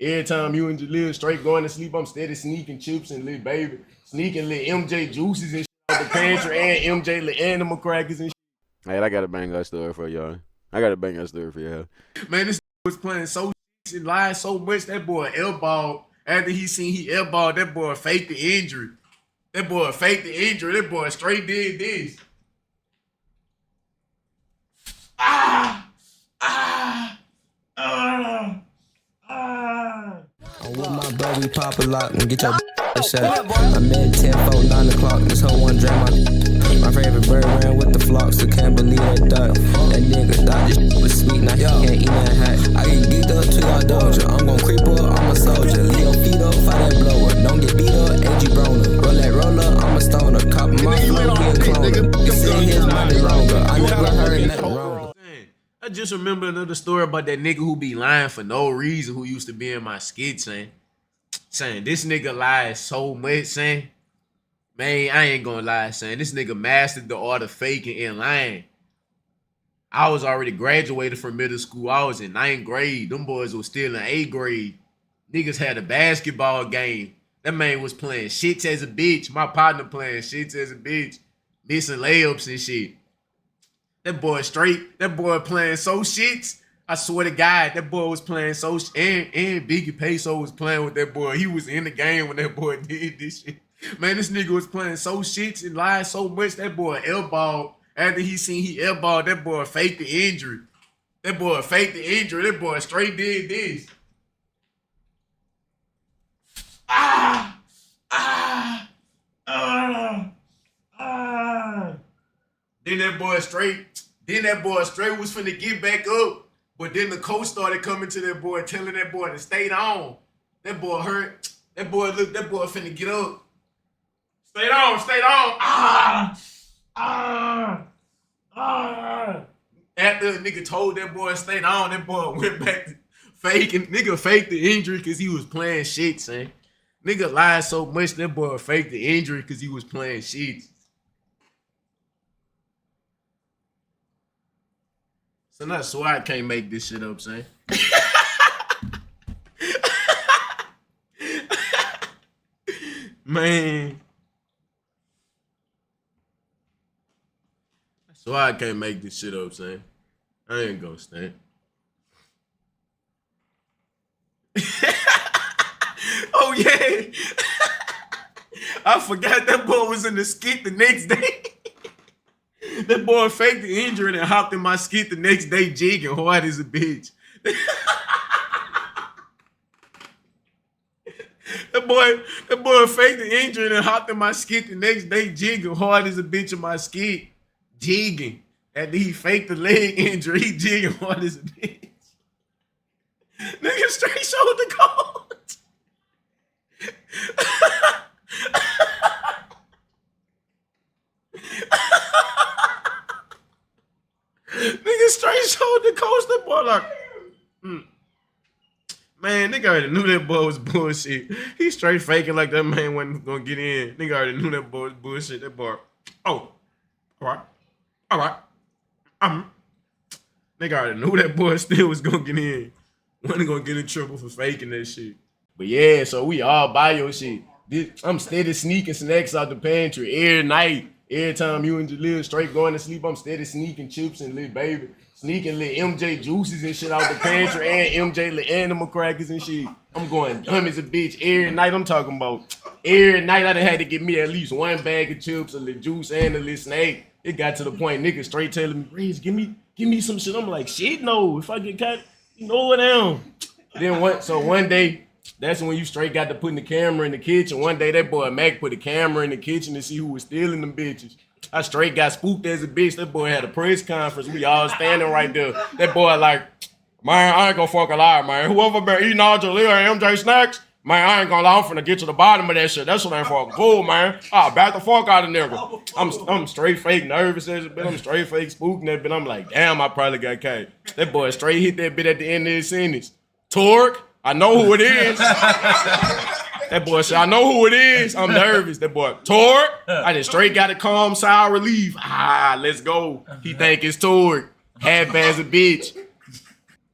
Every time you and Jaleel straight going to sleep, I'm steady sneaking chips and little baby. Sneaking little MJ juices and shit out the pantry and MJ little animal crackers and shit. Hey, I got a bang that story for y'all. I got a bang that story for y'all. Man, this was playing so shit and lying so much. That boy airballed. After he seen he airballed, that boy faked the injury. That boy faked the injury. That boy straight did this. I'm with my bro, we pop a lot and get your shut up. I'm at 10 4, 9 o'clock. This whole one drink my favorite bird ran with the flocks. I can't believe that duck. That nigga thought this shit was sweet. Now he can't eat that hat. I get geeked up to our doja. I'm gon' creep up, I'm a soldier. Leo feet up, fight that blower. Don't get beat up, AG Broner. Roll that roller, I'm a stoner. Cop my flow, he a cloner. You see his money longer. I never heard nothing wrong. I just remember another story about that nigga who be lying for no reason who used to be in my skit, saying this nigga lies so much, saying, man, I ain't gonna lie, saying this nigga mastered the art of faking and lying. I was already graduated from middle school. I was in 9th grade. Them boys was still in 8th grade. Niggas had a basketball game. That man was playing shits as a bitch. My partner playing shits as a bitch. Missing layups and shit. That boy straight. That boy playing so shits. I swear to God, that boy was playing so and Biggie Peso was playing with that boy. He was in the game when that boy did this shit. Man, this nigga was playing so shits and lying so much. That boy airballed. After he seen he airballed, that boy faked the injury. That boy faked the injury. That boy straight did this. Then that boy straight was finna get back up. But then the coach started coming to that boy, telling that boy to stay down. That boy hurt. That boy finna get up. Stay down. After the nigga told that boy stay down, that boy went back to faking. Nigga faked the injury because he was playing shit, son. Nigga lied so much, that boy faked the injury because he was playing shit. So that's why I can't make this shit up, son. Man. That's why I can't make this shit up, son. I ain't gonna stand. Oh, yeah. I forgot that boy was in the skit the next day. That boy faked the injury and hopped in my skit the next day jigging hard as a bitch. That boy faked the injury and hopped in my skit the next day jigging hard as a bitch in my skit. Jigging. After he faked the leg injury, he jigging hard as a bitch. Nigga straight showed the code. Nigga straight showed the coach. That boy like, man, nigga already knew that boy was bullshit. He straight faking like that man wasn't gonna get in. Nigga already knew that boy was bullshit. That boy, all right. Nigga already knew that boy still was gonna get in. Wasn't gonna get in trouble for faking that shit. But yeah, so we all buy your shit. I'm steady sneaking snacks out the pantry every night. Every time you and Jaleel straight going to sleep, I'm steady sneaking chips and little baby. Sneaking little MJ juices and shit out the pantry and MJ little animal crackers and shit. I'm going dumb as a bitch every night. I'm talking about every night I done had to get me at least one bag of chips, a little juice, and a little snack. It got to the point niggas straight telling me, Reg, give me some shit. I'm like, shit, no. If I get caught, you know it down. Then one day, that's when you straight got to putting the camera in the kitchen. One day that boy Mac put the camera in the kitchen to see who was stealing them bitches. I straight got spooked as a bitch. That boy had a press conference. We all standing right there. That boy like, man, I ain't gonna fucking lie, man. Whoever been eating all Jaleel and MJ snacks, man, I ain't gonna lie. I'm finna get to the bottom of that shit. That shit ain't fucking cool, man. I'll back the fuck out of nigga. I'm straight fake nervous as a bitch. I'm straight fake spooking that bitch. I'm like, damn, I probably got caught. That boy straight hit that bit at the end of his sentence. Torque. I know who it is. That boy said, I know who it is. I'm nervous. That boy, Torque. I just straight got a calm, sour relief. Let's go. He think it's Torque. Half as a bitch.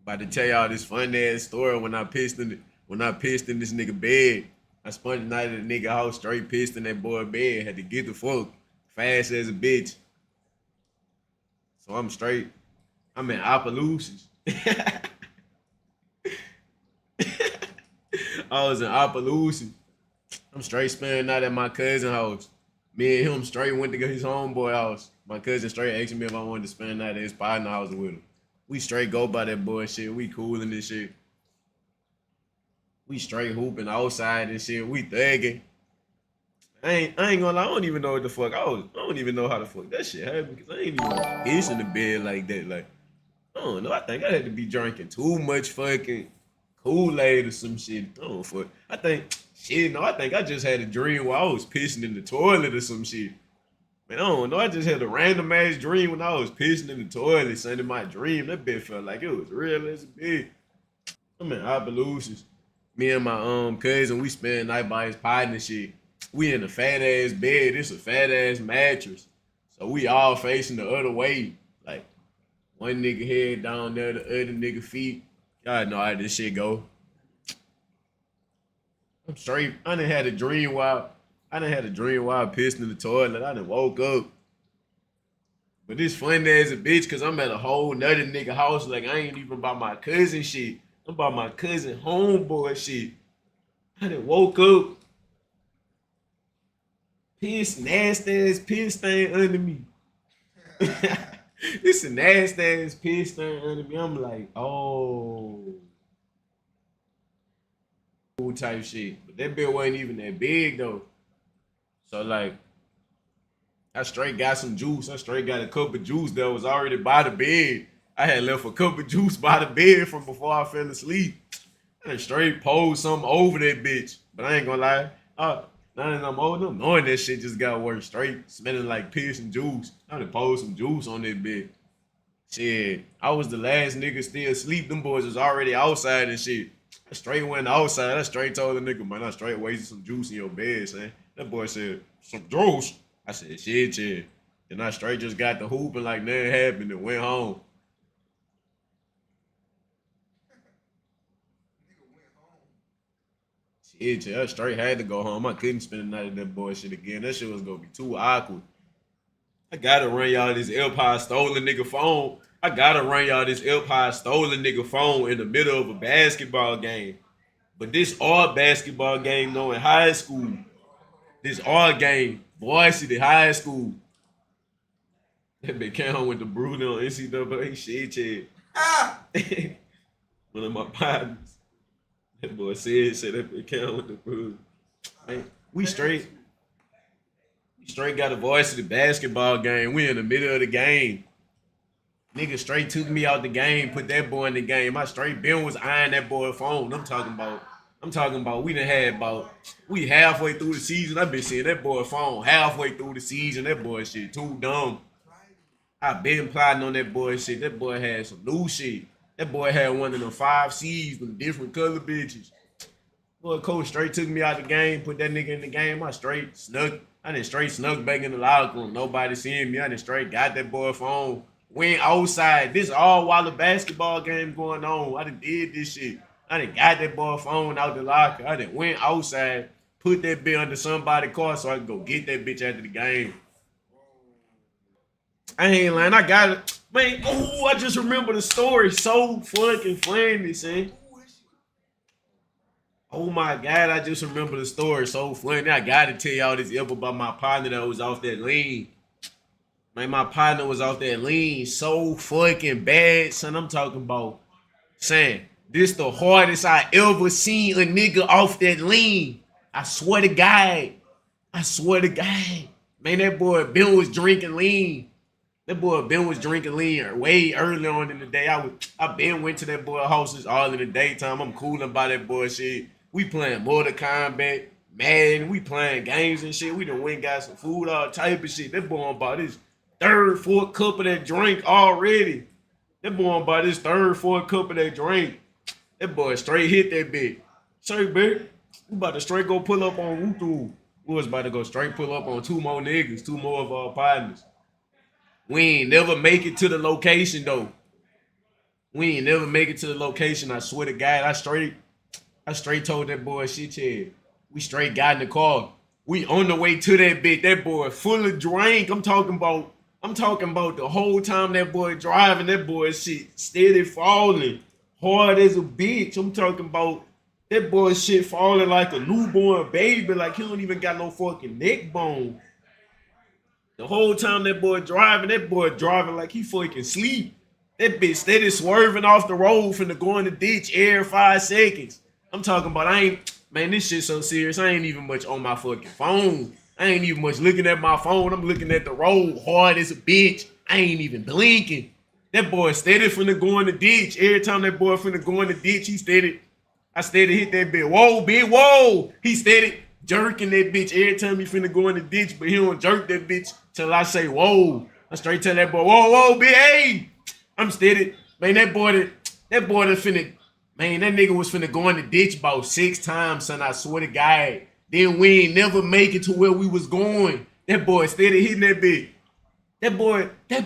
About to tell y'all this fun ass story when I pissed in when I pissed in this nigga bed. I spent the night at the nigga house straight pissed in that boy bed. Had to get the fuck fast as a bitch. So I'm straight. I'm in Opelousas. I was in Opelousas. I'm straight spending night at my cousin's house. Me and him straight went to his homeboy house. My cousin straight asked me if I wanted to spend the night at his partner house with him. We straight go by that bullshit. We cool in this shit. We straight hooping outside and shit. We thugging. I ain't gonna lie. I don't even know what the fuck I don't even know how the fuck that shit happened because I ain't even piss in the bed like that. Like, I don't know. I think I had to be drinking too much fucking Kool-Aid or some shit. I don't fuck. I think I just had a dream where I was pissing in the toilet or some shit. Man, I don't know. I just had a random ass dream when I was pissing in the toilet. Son, in my dream, that bitch felt like it was real as a bitch. I'm in Opelousas. Me and my cousin, we spent the night by his partner and shit. We in a fat ass bed. It's a fat ass mattress. So we all facing the other way. Like one nigga head down there, the other nigga feet. Y'all know how this shit go. I'm straight. I done had a dream while I pissed in the toilet. I done woke up. But it's funny as a bitch because I'm at a whole nother nigga house. Like I ain't even by my cousin shit. I'm by my cousin homeboy shit. I done woke up. Piss, nasty ass piss stain under me. It's a nasty ass piss stain under me. I'm like, oh. Type shit. But that bit wasn't even that big though. So like, I straight got some juice. I straight got a cup of juice that was already by the bed. I had left a cup of juice by the bed from before I fell asleep. I straight poured something over that bitch. But I ain't gonna lie. Now that I'm older, knowing that shit just got worse. Straight smelling like piss and juice. I done poured some juice on that bitch. Shit, I was the last nigga still asleep. Them boys was already outside and shit. I straight went outside. I straight told the nigga, man, I straight wasted some juice in your bed, son. That boy said, some juice? I said, shit. Then I straight just got the hooping like nothing happened and went home. Shit, I straight had to go home. I couldn't spend the night at that bullshit again. That shit was gonna be too awkward. I gotta run y'all this AirPod stolen nigga phone. I gotta run y'all this AirPod stolen nigga phone in the middle of a basketball game. But this all basketball game though in high school. This all game, varsity high school. That bitch came home with the Bruno on NCAA shit. One of my partners. That boy said that bitch came home with the Bruno. Man, we straight got a varsity basketball game. We in the middle of the game. Nigga straight took me out the game, put that boy in the game. My straight Ben was eyeing that boy phone. I'm talking about we halfway through the season. I've been seeing that boy phone halfway through the season. That boy shit too dumb. I been plotting on that boy shit. That boy had some new shit. That boy had one of them 5 C's with different color bitches. Boy, coach straight took me out the game, put that nigga in the game. I done straight snuck back in the locker room. Nobody seeing me. I done straight got that boy phone. Went outside. This all while the basketball game going on. I done did this shit. I done got that boy phone out the locker. I done went outside, put that bitch under somebody's car so I could go get that bitch after the game. I ain't lying. I got it. Man, I just remember the story. So fucking funny, son. Oh my God, I just remember the story. So funny. I gotta tell y'all this ever about my partner that was off that lean. Man, my partner was off that lean so fucking bad, son. I'm talking about, son, this the hardest I ever seen a nigga off that lean. I swear to God. Man, that boy Ben was drinking lean. Way early on in the day. I been went to that boy houses all in the daytime. I'm cooling by that boy shit. We playing Mortal Kombat, Madden. We playing games and shit. We done went got some food, all type of shit. That boy on about his 3rd, 4th cup of that drink already. That boy on about his 3rd, 4th cup of that drink. That boy straight hit that bitch. Say, bitch, we about to straight go pull up on Wutu. We was about to go straight pull up on 2 more niggas, 2 more of our partners. We ain't never make it to the location though. I swear to God, I straight told that boy shit head. We straight got in the car. We on the way to that bitch. That boy full of drink. I'm talking about the whole time that boy driving, that boy shit steady falling. Hard as a bitch. I'm talking about that boy shit falling like a newborn baby. Like he don't even got no fucking neck bone. The whole time that boy driving like he fucking sleep. That bitch steady swerving off the road finna go in the ditch every 5 seconds. I'm talking about man, this shit so serious. I ain't even much on my fucking phone. I ain't even much looking at my phone. I'm looking at the road hard as a bitch. I ain't even blinking. That boy steady finna go in the ditch. Every time that boy finna go in the ditch, I steady hit that bitch. Whoa, bitch, whoa. He steady jerking that bitch every time he finna go in the ditch, but he don't jerk that bitch till I say, whoa. I straight tell that boy, whoa, bitch, hey. I'm steady. Man, that boy that finna, man, that nigga was finna go in the ditch about 6 times, son. I swear to God. Then we ain't never make it to where we was going. That boy steady hitting that bitch. That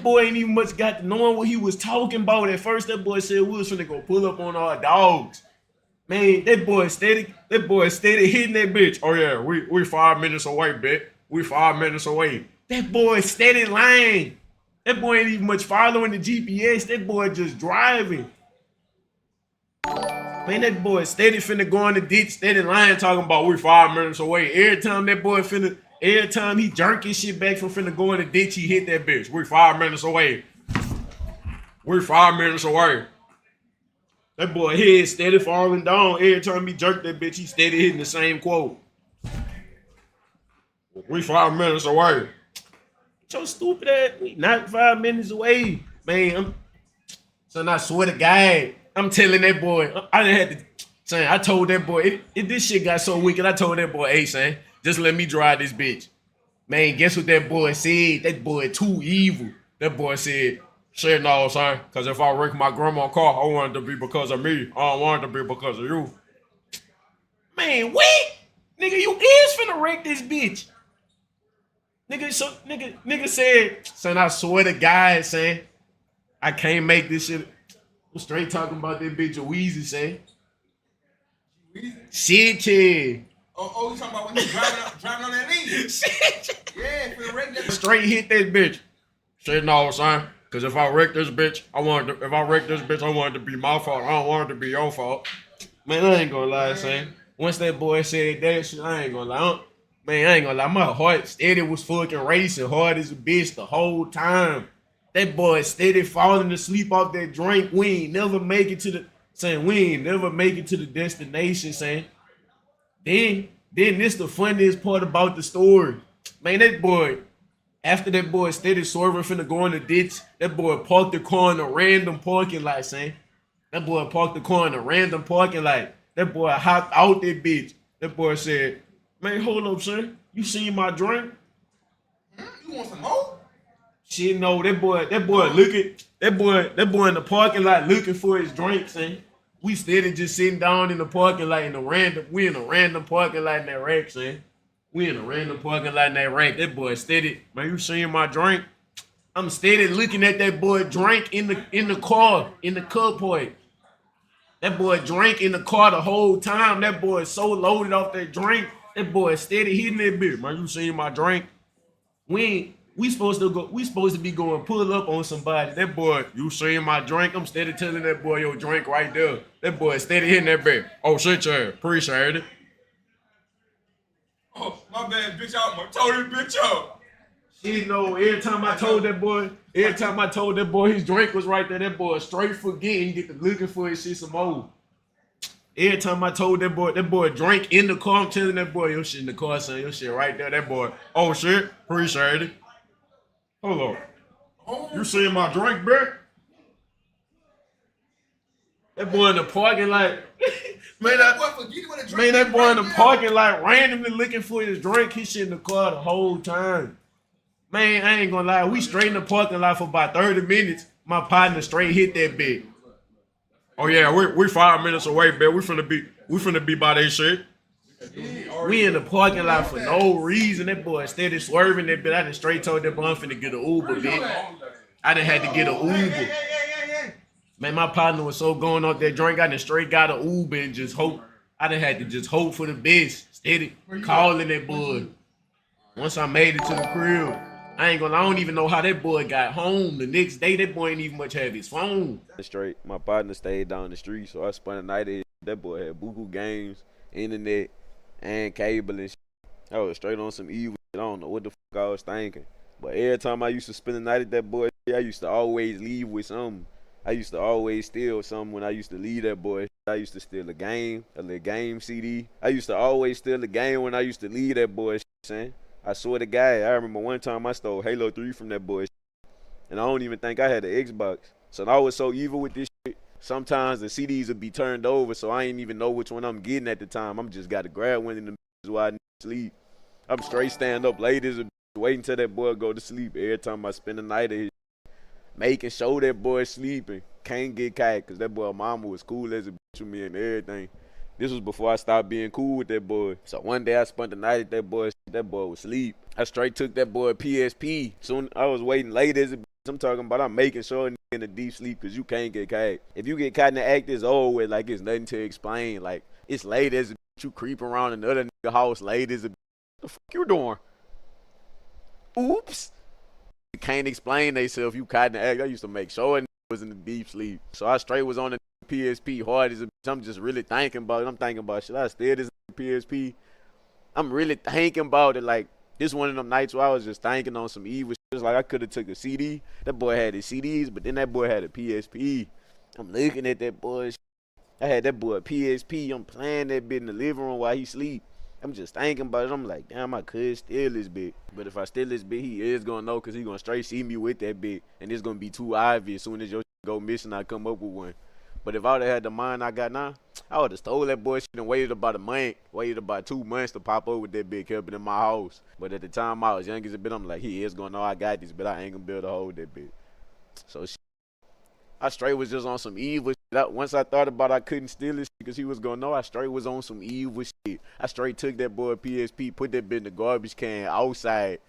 boy ain't even much got to knowing what he was talking about. At first, that boy said we was finna go pull up on our dogs. Man, that boy steady hitting that bitch. Oh yeah, we 5 minutes away, bitch. We 5 minutes away. That boy steady lying. That boy ain't even much following the GPS. That boy just driving. Man, that boy steady finna go in the ditch, steady lying, talking about we 5 minutes away. Every time he jerk his shit back from finna go in the ditch, he hit that bitch. We 5 minutes away. We 5 minutes away. That boy head steady falling down. Every time he jerked that bitch, he steady hitting the same quote. We 5 minutes away. So stupid ass. We not 5 minutes away. Man, son, I swear to God, I'm telling that boy, I didn't have to, son, I told that boy, this shit got so wicked, I told that boy, hey, son, just let me drive this bitch. Man, guess what that boy said? That boy too evil. That boy said, shit, no, son, because if I wreck my grandma's car, I want it to be because of me. I don't want it to be because of you. Man, what? Nigga, you is finna wreck this bitch. Nigga said, son, I swear to God, son, I can't make this shit. I'm straight talking about that bitch of Weezy, son. Shit, yeah. Oh, you talking about when you driving on that knee? Shit. Yeah, finna wreck that. Straight hit that bitch. Said no, son. Cause if I wreck this bitch, I want it to be my fault. I don't want it to be your fault. Man, I ain't gonna lie, son. Once that boy said that shit, I ain't gonna lie. Man, I ain't gonna lie. My heart steady was fucking racing hard as a bitch the whole time. That boy steady falling asleep off that drink. We ain't never make it to the destination, saying. Then this the funniest part about the story. Man, that boy, after that boy steady swerving finna go in the ditch, that boy parked the car in a random parking lot, saying. That boy parked the car in a random parking lot. That boy hopped out that bitch. That boy said, man, hold up, son. You seen my drink? You want some more? Shit, no, that boy in the parking lot looking for his drinks, and we steady just sitting down in the parking lot we in a random parking lot in that rack, son. We in a random parking lot in that rack. That boy steady, man, you seeing my drink? I'm steady looking at that boy drink in the car, in the cup point. That boy drank in the car the whole time. That boy so loaded off that drink. That boy steady hitting that bitch. Man, you seeing my drink? We supposed to be going pull up on somebody. That boy, you seeing my drink? I'm steady telling that boy your drink right there. That boy steady hitting that bitch. Oh shit, yeah, appreciate it. Oh, my bad, bitch. I told this bitch up. Shit, no, every time I told that boy his drink was right there, that boy straight forgetting, get to looking for his shit some more. Every time I told that boy drank in the car, I'm telling that boy, your shit in the car, son, your shit right there. That boy, oh shit, appreciate it. Hold on. Oh. You seeing my drink, bro? That boy in the parking lot. That boy in the parking lot randomly looking for his drink. He shit in the car the whole time. Man, I ain't gonna lie. We straight in the parking lot for about 30 minutes. My partner straight hit that bitch. Oh yeah, we 5 minutes away, bitch. We finna be by that shit. We in the parking lot for no reason. That boy steady swerving that bitch. I done straight told that boy I'm finna get an Uber, bitch. I done had to get an Uber. Man, my partner was so going off that drink, I done straight got an Uber and just hope. I done had to just hope for the best. Steady calling that boy. Once I made it to the crib, I don't even know how that boy got home. The next day, that boy ain't even much have his phone. Straight. My partner stayed down the street, so I spent a night at his. That boy had buku games, internet, and cable and shit. I was straight on some evil shit. I don't know what the fuck I was thinking. But every time I used to spend the night at that boy, I used to always leave with something. I used to always steal something when I used to leave that boy. I used to steal a little game CD. I used to always steal a game when I used to leave that boy, saying. I swear to God, I remember one time I stole Halo 3 from that boy, and I don't even think I had an Xbox. So I was so evil with this shit. Sometimes the CDs would be turned over, so I ain't even know which one I'm getting at the time. I'm just got to grab one in the while I need to sleep. I'm straight stand up late as a waiting till that boy go to sleep. Every time I spend the night at his making sure that boy sleeping. Can't get caught because that boy mama was cool as a bitch with me and everything. This was before I stopped being cool with that boy. So one day I spent the night at that boy was asleep. I straight took that boy PSP. Soon I was waiting late as a bitch. I'm talking about I'm making sure a nigga in a deep sleep because you can't get caught. If you get caught in the act, it's over with. Like it's nothing to explain. Like it's late as a bitch. You creep around another nigga house late as a bitch. What the fuck you doing? Oops. You can't explain theyself. You caught in the act. I used to make sure a nigga was in the deep sleep. So I straight was on the PSP hard as a bitch. I'm just really thinking about it. I'm thinking about should I steal this PSP? I'm really thinking about it. Like this one of them nights where I was just thinking on some evil shit. It's like I could have took a CD. That boy had his CDs, but then that boy had a PSP. I'm looking at that boy. I had that boy a PSP. I'm playing that bit in the living room while he sleep. I'm just thinking about it. I'm like, damn, I could steal this bit. But if I steal this bit, he is going to know because he going to straight see me with that bit. And it's going to be too obvious. As soon as your shit go missing, I come up with one. But if I would have had the mind I got now, I would have stole that boy shit and waited about a month, waited about 2 months to pop up with that bit, kept it in my house. But at the time I was young as a bit, I'm like, he is going to know I got this, but I ain't going to be able to hold that bit. So I straight was just on some evil shit. Once I thought about I couldn't steal this shit because he was going to know, I straight was on some evil shit. I straight took that boy PSP, put that bit in the garbage can outside.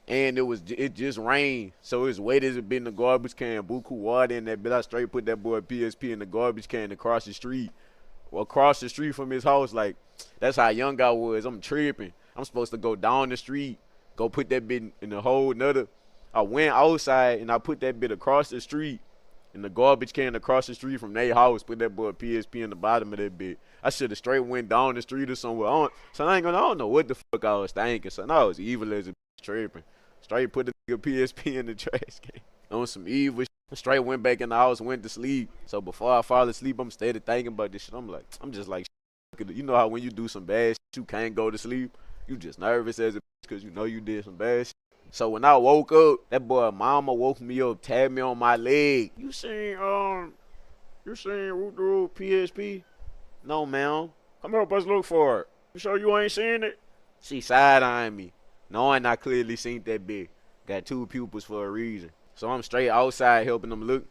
And it just rained, so it's wet as it been in the garbage can, buku water in that bit. I straight put that boy PSP in the garbage can across the street from his house. Like that's how young I was. I'm tripping. I'm supposed to go down the street, go put that bit in the whole nother. I went outside and I put that bit across the street in the garbage can across the street from their house. Put that boy PSP in the bottom of that bit. I should have straight went down the street or somewhere. So I don't know what the fuck I was thinking. So I was evil as a bitch tripping. Straight put the nigga PSP in the trash can. On some evil shit. Straight went back in the house, went to sleep. So before I fall asleep, I'm steady thinking about this shit. I'm just like, you know how when you do some bad shit, you can't go to sleep? You just nervous as a bitch because you know you did some bad shit. So when I woke up, that boy mama woke me up, tapped me on my leg. You seen Root PSP? No, ma'am. Come help us look for it. You sure you ain't seen it? She side-eyeing me. Knowing I clearly seen that bit. Got 2 pupils for a reason. So I'm straight outside helping them look.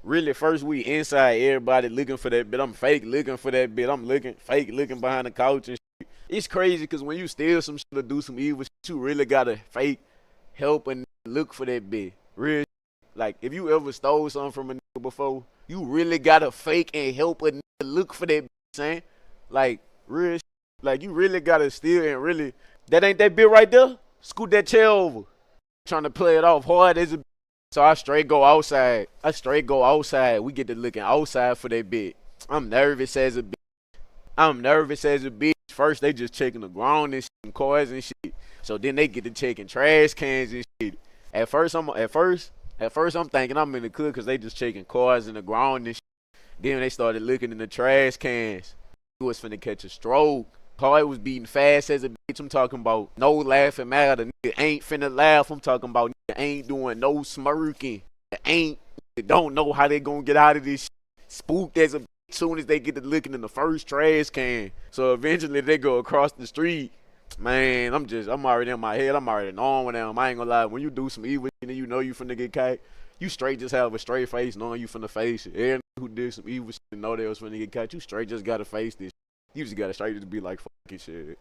Really, first we inside, everybody looking for that bit. I'm fake looking for that bit. I'm fake looking behind the couch and shit. It's crazy because when you steal some shit or do some evil shit, you really gotta fake help and look for that bit. Real shit. Like, if you ever stole something from a nigga before, you really gotta fake and help a nigga look for that bit, saying? Like, real shit. Like, you really gotta steal and really, that ain't that bit right there? Scoot that chair over. Trying to play it off hard as a bitch. So I straight go outside. We get to looking outside for that bit. I'm nervous as a bitch. First they just checking the ground and shit and cars and shit. So then they get to checking trash cans and shit. At first I'm thinking I'm in the club because they just checking cars in the ground and shit. Then they started looking in the trash cans. He was finna catch a stroke. Heart was beating fast as a bitch. I'm talking about no laughing matter. Nigga ain't finna laugh. I'm talking about nigga ain't doing no smirking. Don't know how they gonna get out of this shit. Spooked as a bitch soon as they get to looking in the first trash can. So eventually they go across the street. Man, I'm already in my head. I'm already knowing with them. I ain't gonna lie. When you do some evil shit and you know you finna get caught, you straight just have a straight face knowing you finna face it. Everybody who did some evil shit and know they was finna get caught, you straight just gotta face this. You just gotta straight just be like, fuck it, shit.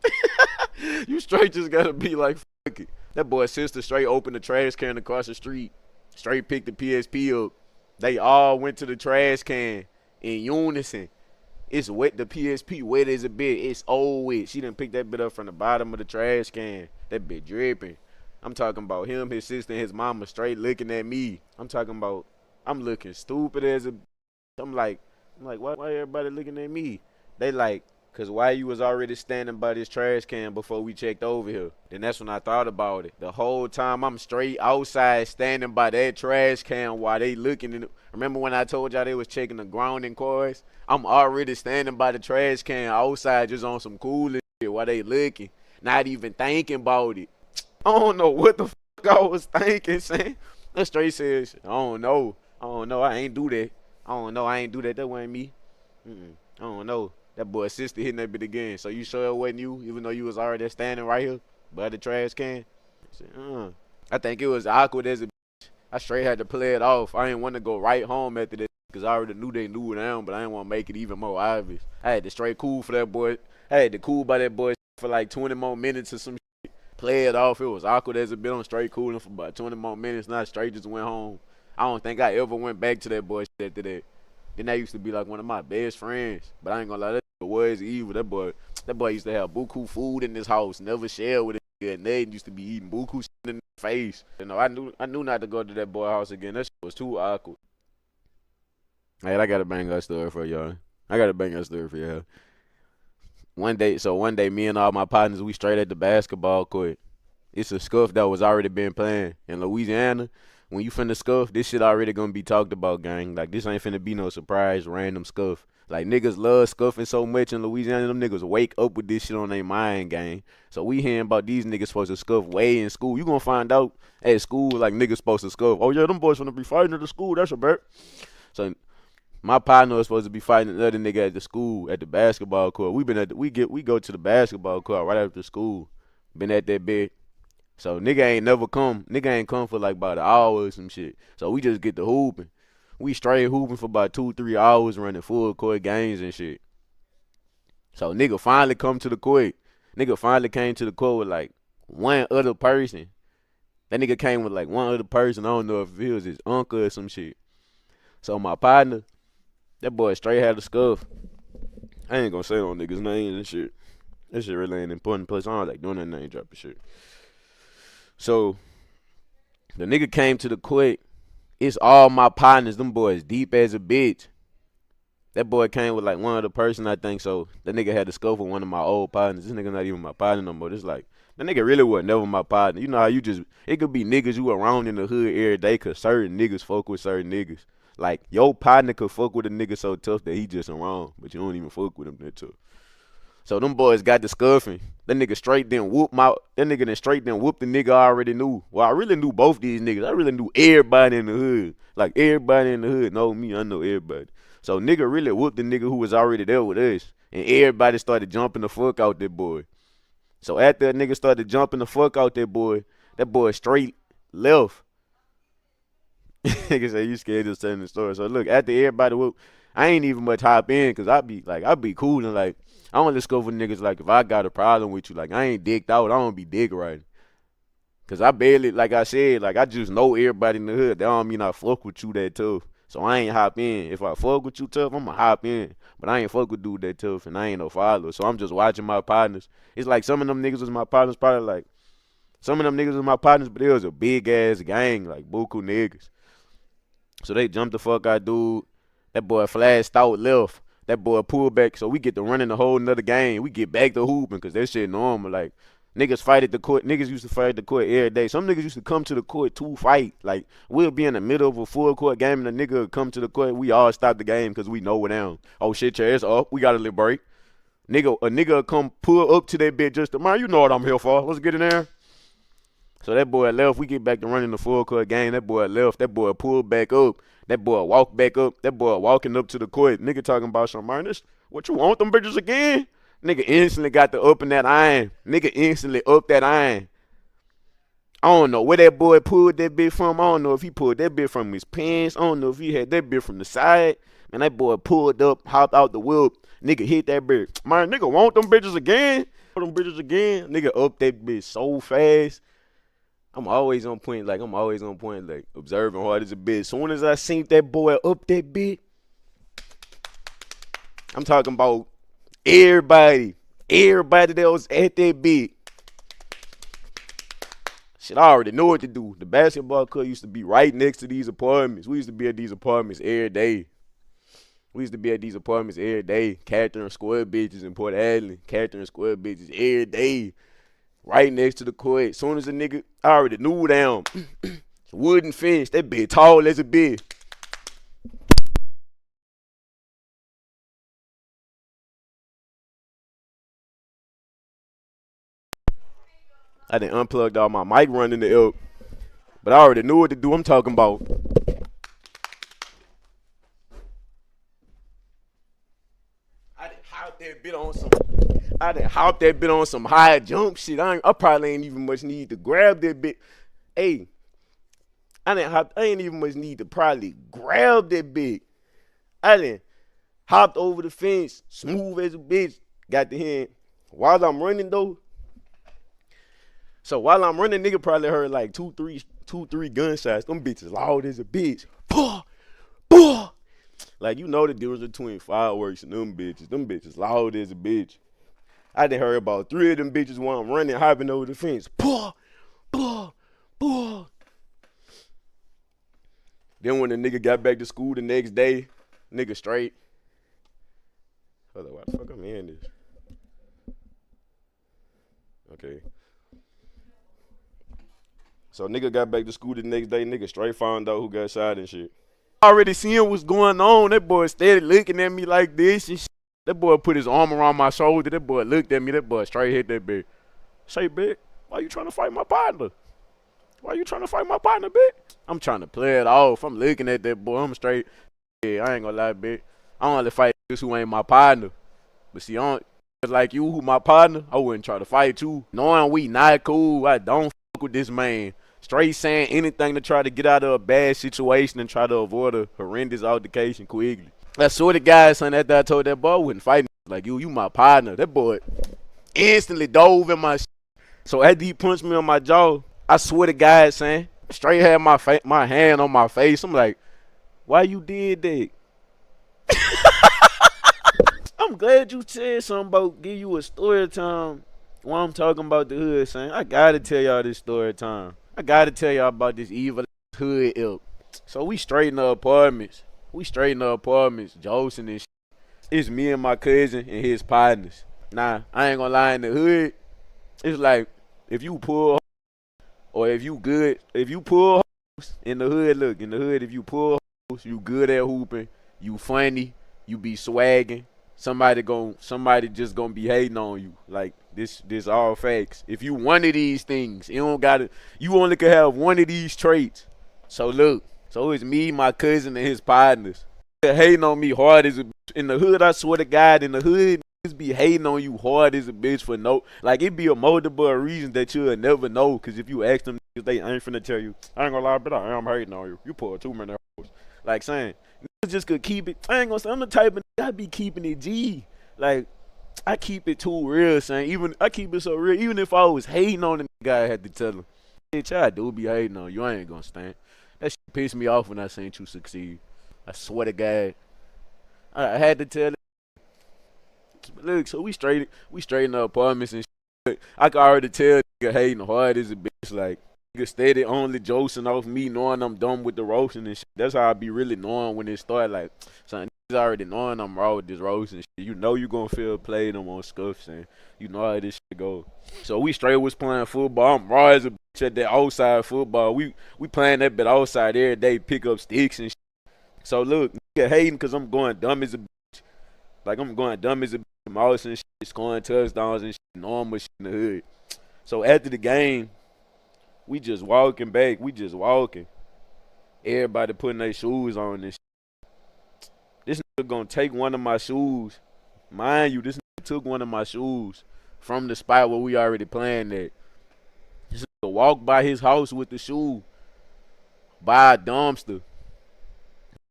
You straight just gotta be like, fuck it. That boy's sister straight opened the trash can across the street. Straight picked the PSP up. They all went to the trash can in unison. It's wet. The PSP wet as a bit. It's old wet. She done picked that bit up from the bottom of the trash can. That bit dripping. I'm talking about him, his sister, and his mama straight looking at me. I'm talking about I'm looking stupid as a. I'm like, why everybody looking at me? They like, cause why you was already standing by this trash can before we checked over here? Then that's when I thought about it. The whole time I'm straight outside standing by that trash can while they looking in it. Remember when I told y'all they was checking the ground in cars? I'm already standing by the trash can outside just on some cool shit while they looking. Not even thinking about it. I don't know what the fuck I was thinking, son. That straight says, I don't know, I ain't do that. I don't know, I ain't do that. That wasn't me. I don't know. That boy's sister hitting that bit again. So you sure it wasn't you, even though you was already standing right here by the trash can? I said, I think it was awkward as a bitch. I straight had to play it off. I didn't want to go right home after that because I already knew they knew it down, but I didn't want to make it even more obvious. I had to straight cool for that boy. I had to cool by that boy for like 20 more minutes or some shit. Play it off. It was awkward as a bit. I'm straight cooling for about 20 more minutes. Not straight just went home. I don't think I ever went back to that boy after that. Then that used to be like one of my best friends. But I ain't gonna lie, that was evil. That boy used to have buku food in his house, never share with it. And they used to be eating buku shit in the face. You know, I knew not to go to that boy house again. That shit was too awkward. Hey, I got a bang up story for y'all. One day, me and all my partners, we straight at the basketball court. It's a scuff that was already been playing in Louisiana. When you finna scuff, this shit already gonna be talked about, gang. Like, this ain't finna be no surprise, random scuff. Like, niggas love scuffing so much in Louisiana, them niggas wake up with this shit on their mind, gang. So we hearing about these niggas supposed to scuff way in school. You gonna find out at school, like, niggas supposed to scuff. Oh, yeah, them boys finna be fighting at the school. That's a bet. So my partner was supposed to be fighting another nigga at the school, at the basketball court. We go to the basketball court right after school. Been at that bed. So nigga ain't never come. Nigga ain't come for like about an hour or some shit. So we just get to hooping. We straight hooping for about 2-3 hours, running full court games and shit. So nigga finally come to the court. Nigga finally came to the court with like one other person. That nigga came with like one other person. I don't know if it was his uncle or some shit. So my partner, that boy straight had a scuff. I ain't gonna say no niggas' names and shit. That shit really ain't important. Plus, I don't like doing that name dropping shit. So, the nigga came to the court. It's all my partners. Them boys deep as a bitch. That boy came with like one other person, I think. So, that nigga had to scuff with one of my old partners. This nigga not even my partner no more. This like, that nigga really was never my partner. You know how it could be niggas you around in the hood every day because certain niggas fuck with certain niggas. Like, your partner could fuck with a nigga so tough that he just around, but you don't even fuck with him that tough. So them boys got the scuffing. That nigga straight then whoop the nigga I already knew. Well, I really knew both these niggas. I really knew everybody in the hood. Like, everybody in the hood know me. I know everybody. So nigga really whooped the nigga who was already there with us. And everybody started jumping the fuck out that boy. So after that nigga started jumping the fuck out that boy straight left. Nigga say you scared of telling the story. So look, after everybody whoop, I ain't even much hop in because I be cool and like, I don't just go for niggas like if I got a problem with you, like I ain't dicked out, I don't be dick riding. Cause I barely, like I said, like I just know everybody in the hood. That don't mean I fuck with you that tough. So I ain't hop in. If I fuck with you tough, I'ma hop in. But I ain't fuck with dude that tough and I ain't no follower. So I'm just watching my partners. It's like some of them niggas was my partners, probably like some of them niggas was my partners, but it was a big ass gang, like buku niggas. So they jumped the fuck out, dude. That boy flashed out left. That boy pulled back, so we get to running the whole nother game. We get back to hooping because that shit normal. Like, niggas fight at the court. Niggas used to fight at the court every day. Some niggas used to come to the court to fight. Like, we'll be in the middle of a full court game and a nigga would come to the court. We all stop the game because we know we're down. Oh, shit, your ass up. We got a little break. A nigga will come pull up to that bit just to, man, you know what I'm here for. Let's get in there. So that boy left. We get back to running the full court game. That boy left. That boy pulled back up. That boy walked back up. That boy walking up to the court. Nigga talking about some, man, this, what you want them bitches again? Nigga instantly got the up in that iron. Nigga instantly up that iron. I don't know where that boy pulled that bit from. I don't know if he pulled that bit from his pants. I don't know if he had that bit from the side. Man, that boy pulled up, hopped out the whip. Nigga hit that bit. Man, nigga want them bitches again? Want them bitches again? Nigga up that bitch so fast. I'm always on point, like observing hard as a bitch. Soon as I seen that boy up that bit, I'm talking about everybody that was at that big. Shit, I already know what to do. The basketball court used to be right next to these apartments. We used to be at these apartments every day. Catherine Square bitches in Port Allen. Catherine Square bitches every day. Right next to the court. As soon as a nigga, I already knew them. Wooden fence. That bitch tall as a bitch. I done unplugged all my mic running the elk. But I already knew what to do. I'm talking about. I done hopped that bit on some high jump shit. I probably ain't even much need to grab that bit. Hey, I ain't even much need to probably grab that bit. I done hopped over the fence, smooth as a bitch. Got the hand. While I'm running though. So while I'm running, nigga probably heard like two, three gunshots. Them bitches loud as a bitch. Puh, puh. Like, you know the difference between fireworks and them bitches. Them bitches loud as a bitch. I done heard about 3 of them bitches while I'm running, hopping over the fence. Puh, puh, puh. Then when the nigga got back to school the next day, nigga straight. Hold on, why the fuck I'm in this? Okay. So nigga got back to school the next day, nigga straight found out who got shot and shit. Already seeing what's going on. That boy steady looking at me like this and shit. That boy put his arm around my shoulder. That boy looked at me. That boy straight hit that bitch. Say, bitch, why you trying to fight my partner? Bitch? I'm trying to play it off. I'm looking at that boy. I'm straight. Yeah, I ain't gonna lie, bitch. I only fight niggas who ain't my partner. But see, like you who my partner, I wouldn't try to fight you. Knowing we not cool, I don't fuck with this man. Straight saying anything to try to get out of a bad situation and try to avoid a horrendous altercation quickly. I swear to God, son, after I told that boy I wouldn't fight like you my partner. That boy instantly dove in my shit. So after he punched me on my jaw, I swear to God, son, straight had my hand on my face. I'm like, why you did that? I'm glad you said something about give you a story time while I'm talking about the hood, son. I gotta tell y'all this story time. I gotta tell y'all about this evil hood ilk. So we straight in the apartments. Josing and shit. It's me and my cousin and his partners. Nah, I ain't gonna lie, in the hood, it's like if you pull or if you pull in the hood, look, in the hood, if you pull you good at hooping, you funny, you be swagging. Somebody just gonna be hating on you. Like this all facts. If you one of these things, you only can have one of these traits. So look, it's me, my cousin, and his partners. They're hating on me hard as a bitch. In the hood, I swear to God, in the hood, niggas be hating on you hard as a bitch for no, like it be a multiple reason that you'll never know. Cause if you ask them, they ain't finna tell you. I ain't gonna lie, but I am hating on you. You pull too many hoes. Like saying, niggas just could keep it. I ain't gonna say I'm the type of nigga I be keeping it G. Like I keep it too real, son. Even I keep it so real. Even if I was hating on the nigga, I had to tell him, bitch, I do be hating on you. I ain't gonna stand. That shit pissed me off when I seen you succeed. I swear to God, I had to tell him. Look, so we straight in the apartments and shit. I can already tell nigga hating hard as a bitch. Like nigga steady only josing off me, knowing I'm done with the roasting and shit. That's how I be really knowing when it start. Like, son, niggas already knowing I'm raw with this roasting shit. You know you gonna feel played them on scuffs and you know how this shit go. So we straight was playing football. I'm raw as a bitch at that outside football. We playing that bit outside every day, pick up sticks and shit. So look, nigga hating cause I'm going dumb as a bitch. Like I'm going dumb as a bitch. Mouse and shit, scoring touchdowns and shit, normal shit in the hood. So after the game, we just walking back. Everybody putting their shoes on and shit. This nigga gonna take one of my shoes. Mind you, this nigga took one of my shoes from the spot where we already playing at. This nigga walked by his house with the shoe. By a dumpster.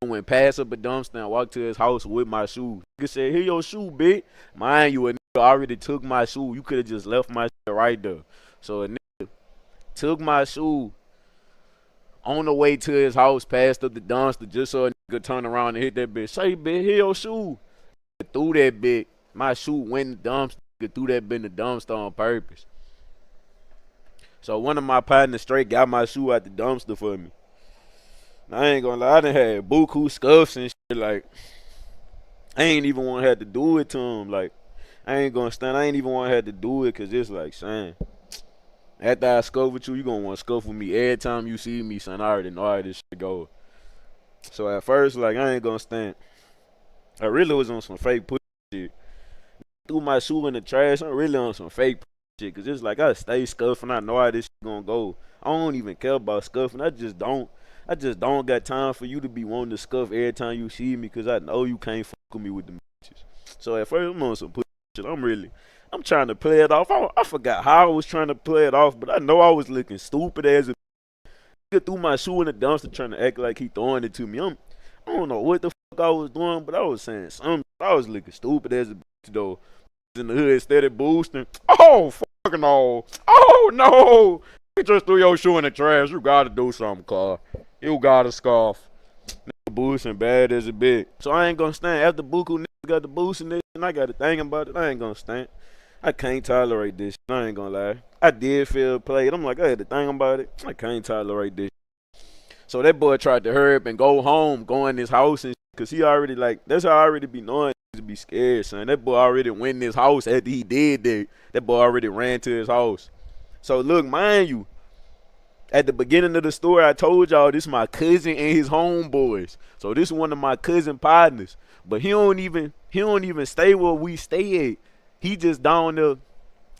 Went past up a dumpster and walked to his house with my shoe. Nigga said, here your shoe, bitch. Mind you, a nigga already took my shoe. You could have just left my shit right there. So a nigga took my shoe on the way to his house, passed up the dumpster just so a nigga turn around and hit that bitch. Say, bitch, here your shoe. threw that bit. My shoe went in the dumpster. Threw that bit in the dumpster on purpose. So one of my partners straight got my shoe out the dumpster for me. Now, I ain't gonna lie, I done had buku scuffs and shit. Like, I ain't even want to have to do it to him. Like, I ain't gonna stand. I ain't even want to have to do it because it's like, son, after I scuff with you, you gonna want to scuff with me every time you see me, son. I already know how this shit go. So at first, like, I ain't gonna stand. I really was on some fake pussy shit. Threw my shoe in the trash. I'm really on some fake shit because it's like I stay scuffing. I know how this shit gonna go. I don't even care about scuffing. I just don't got time for you to be wanting to scuff every time you see me because I know you can't fuck with me with them bitches. So at first, I'm on some pussy shit. I'm trying to play it off. I forgot how I was trying to play it off, but I know I was looking stupid as a nigga threw my shoe in the dumpster trying to act like he throwing it to me. I don't know what the fuck I was doing, but I was saying something. I was looking stupid as a bitch though. In the hood, steady boosting. Oh, fucking no. Oh, no. You just threw your shoe in the trash. You gotta do something, car. You gotta scoff. Nigga boosting bad as a bitch. So I ain't gonna stand. After Buku niggas got the boosting this and I got to think about it, I ain't gonna stand. I can't tolerate this. I ain't gonna lie. I did feel played. I'm like, I had to think about it. I can't tolerate this. So that boy tried to hurry up and go home, go in his house and because he already like, that's how I already be knowing to be scared, son. That boy already went in his house after he did that. That boy already ran to his house. So look, mind you, at the beginning of the story, I told y'all this is my cousin and his homeboys. So this is one of my cousin partners. But he don't even stay where we stay at. He just down there.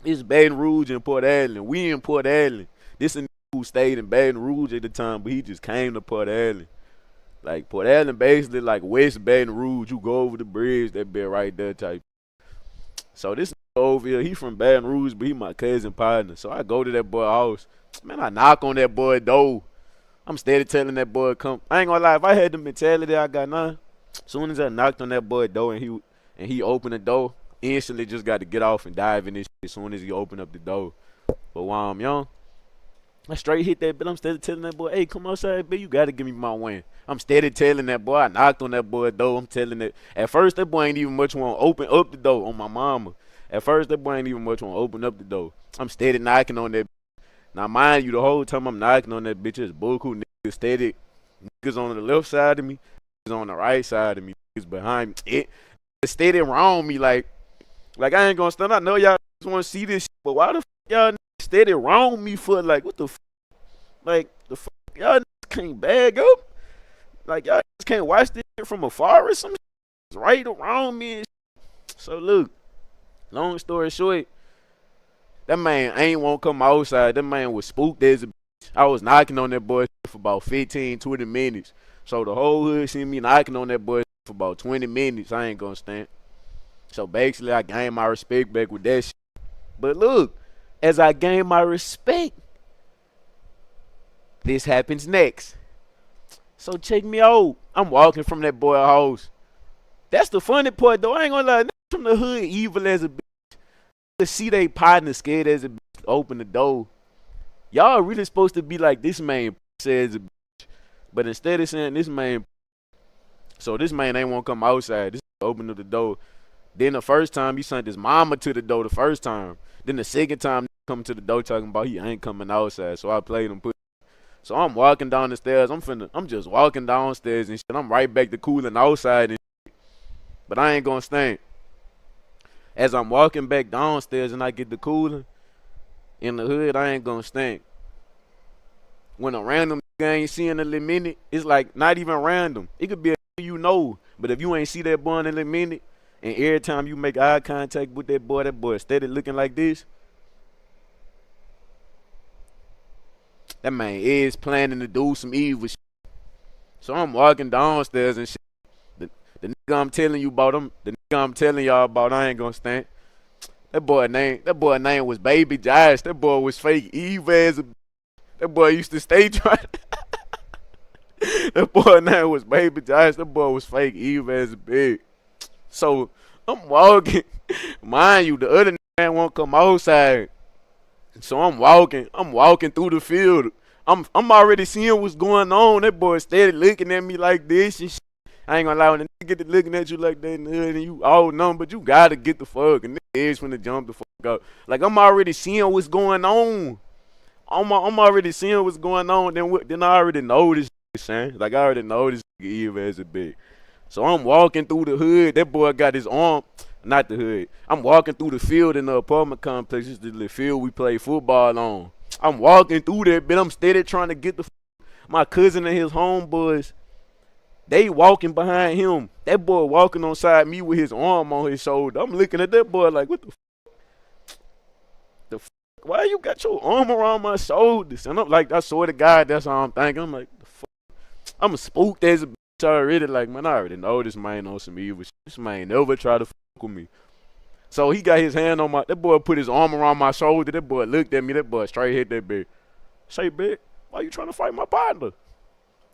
It's Baton Rouge and Port Allen. We in Port Allen. This is who stayed in Baton Rouge at the time, but he just came to Port Allen. Like, Port Allen basically like West Baton Rouge. You go over the bridge, that bit right there type. So this over here, he from Baton Rouge, but he my cousin partner. So I go to that boy house. Man, I knock on that boy door. I'm steady telling that boy come. I ain't gonna lie, if I had the mentality I got now, as soon as I knocked on that boy door and he opened the door, instantly just got to get off and dive in this shit as soon as he opened up the door. But while I'm young, I straight hit that, but I'm steady telling that boy, hey, come outside, bitch, you gotta give me my win. I'm steady telling that boy, I knocked on that boy door, I'm telling that. At first, that boy ain't even much want to open up the door on my mama. At first, that boy ain't even much want to open up the door. I'm steady knocking on that. Now, mind you, the whole time I'm knocking on that bitch, it's buku niggas steady. Niggas on the left side of me, niggas on the right side of me, niggas behind me. It's steady around me, like I ain't gonna stand. I know y'all just want to see this shit, but why the fuck y'all steady around me for, like, what the fuck? Like, the fuck, y'all can't bag up? Like, y'all just can't watch this shit from afar or some shit? It's right around me and shit. So, look, long story short, that man ain't won't come outside. That man was spooked as a bitch. I was knocking on that boy for about 15, 20 minutes. So, the whole hood seen me knocking on that boy for about 20 minutes. I ain't gonna stand. So, basically, I gained my respect back with that shit. But look, as I gain my respect, this happens next. So check me out. I'm walking from that boy house. That's the funny part though. I ain't gonna lie. Niggas from the hood evil as a bitch. To see they partner scared as a bitch to open the door. Y'all really supposed to be like, this man says a bitch. But instead of saying this man, so this man ain't want to come outside. This open up the door. Then the first time he sent his mama to the door the first time. Then the second time come to the door talking about he ain't coming outside. So I played him. So I'm walking down the stairs. I'm just walking downstairs and shit. I'm right back to cooling outside and shit. But I ain't gonna stand. As I'm walking back downstairs and I get the cooling in the hood, I ain't gonna stand. When a random nigga ain't seeing a little minute, it's like not even random. It could be a you know. But if you ain't see that boy in a little minute, and every time you make eye contact with that boy steady looking like this, that man is planning to do some evil shit. So I'm walking downstairs and shit. The nigga I'm telling you about him, the nigga I'm telling y'all about, I ain't gonna stand. That boy name was Baby Josh. That boy was fake evil as a. That boy used to stay trying. That boy name was Baby Josh. That boy was fake evil as a bitch. So I'm walking. Mind you, the other nigga won't come outside. So I'm walking through the field. I'm already seeing what's going on. That boy steady looking at me like this and shit. I ain't gonna lie, when the nigga get to looking at you like that in the hood and you all numb, but you gotta get the fuck, and nigga is finna jump the fuck up. Like, I'm already seeing what's going on. I'm already seeing what's going on, then I already know this shit, son. Like, I already know this nigga evil as a bitch. So I'm walking through the hood, that boy got his arm, not the hood. I'm walking through the field in the apartment complex, it's the little field we play football on. I'm walking through there, but I'm steady trying to get my cousin and his homeboys. They walking behind him. That boy walking on side me with his arm on his shoulder. I'm looking at that boy like, what the fuck? Why you got your arm around my shoulders? And I'm like, I swear to God, that's how I'm thinking. I'm like, the fuck? I'm spooked as a bitch already. Like, man, I already know this man on some evil shit. This man never try to fuck with me. So he got his hand on that boy put his arm around my shoulder. That boy looked at me. That boy straight hit that bitch. Say, bitch, why you trying to fight my partner?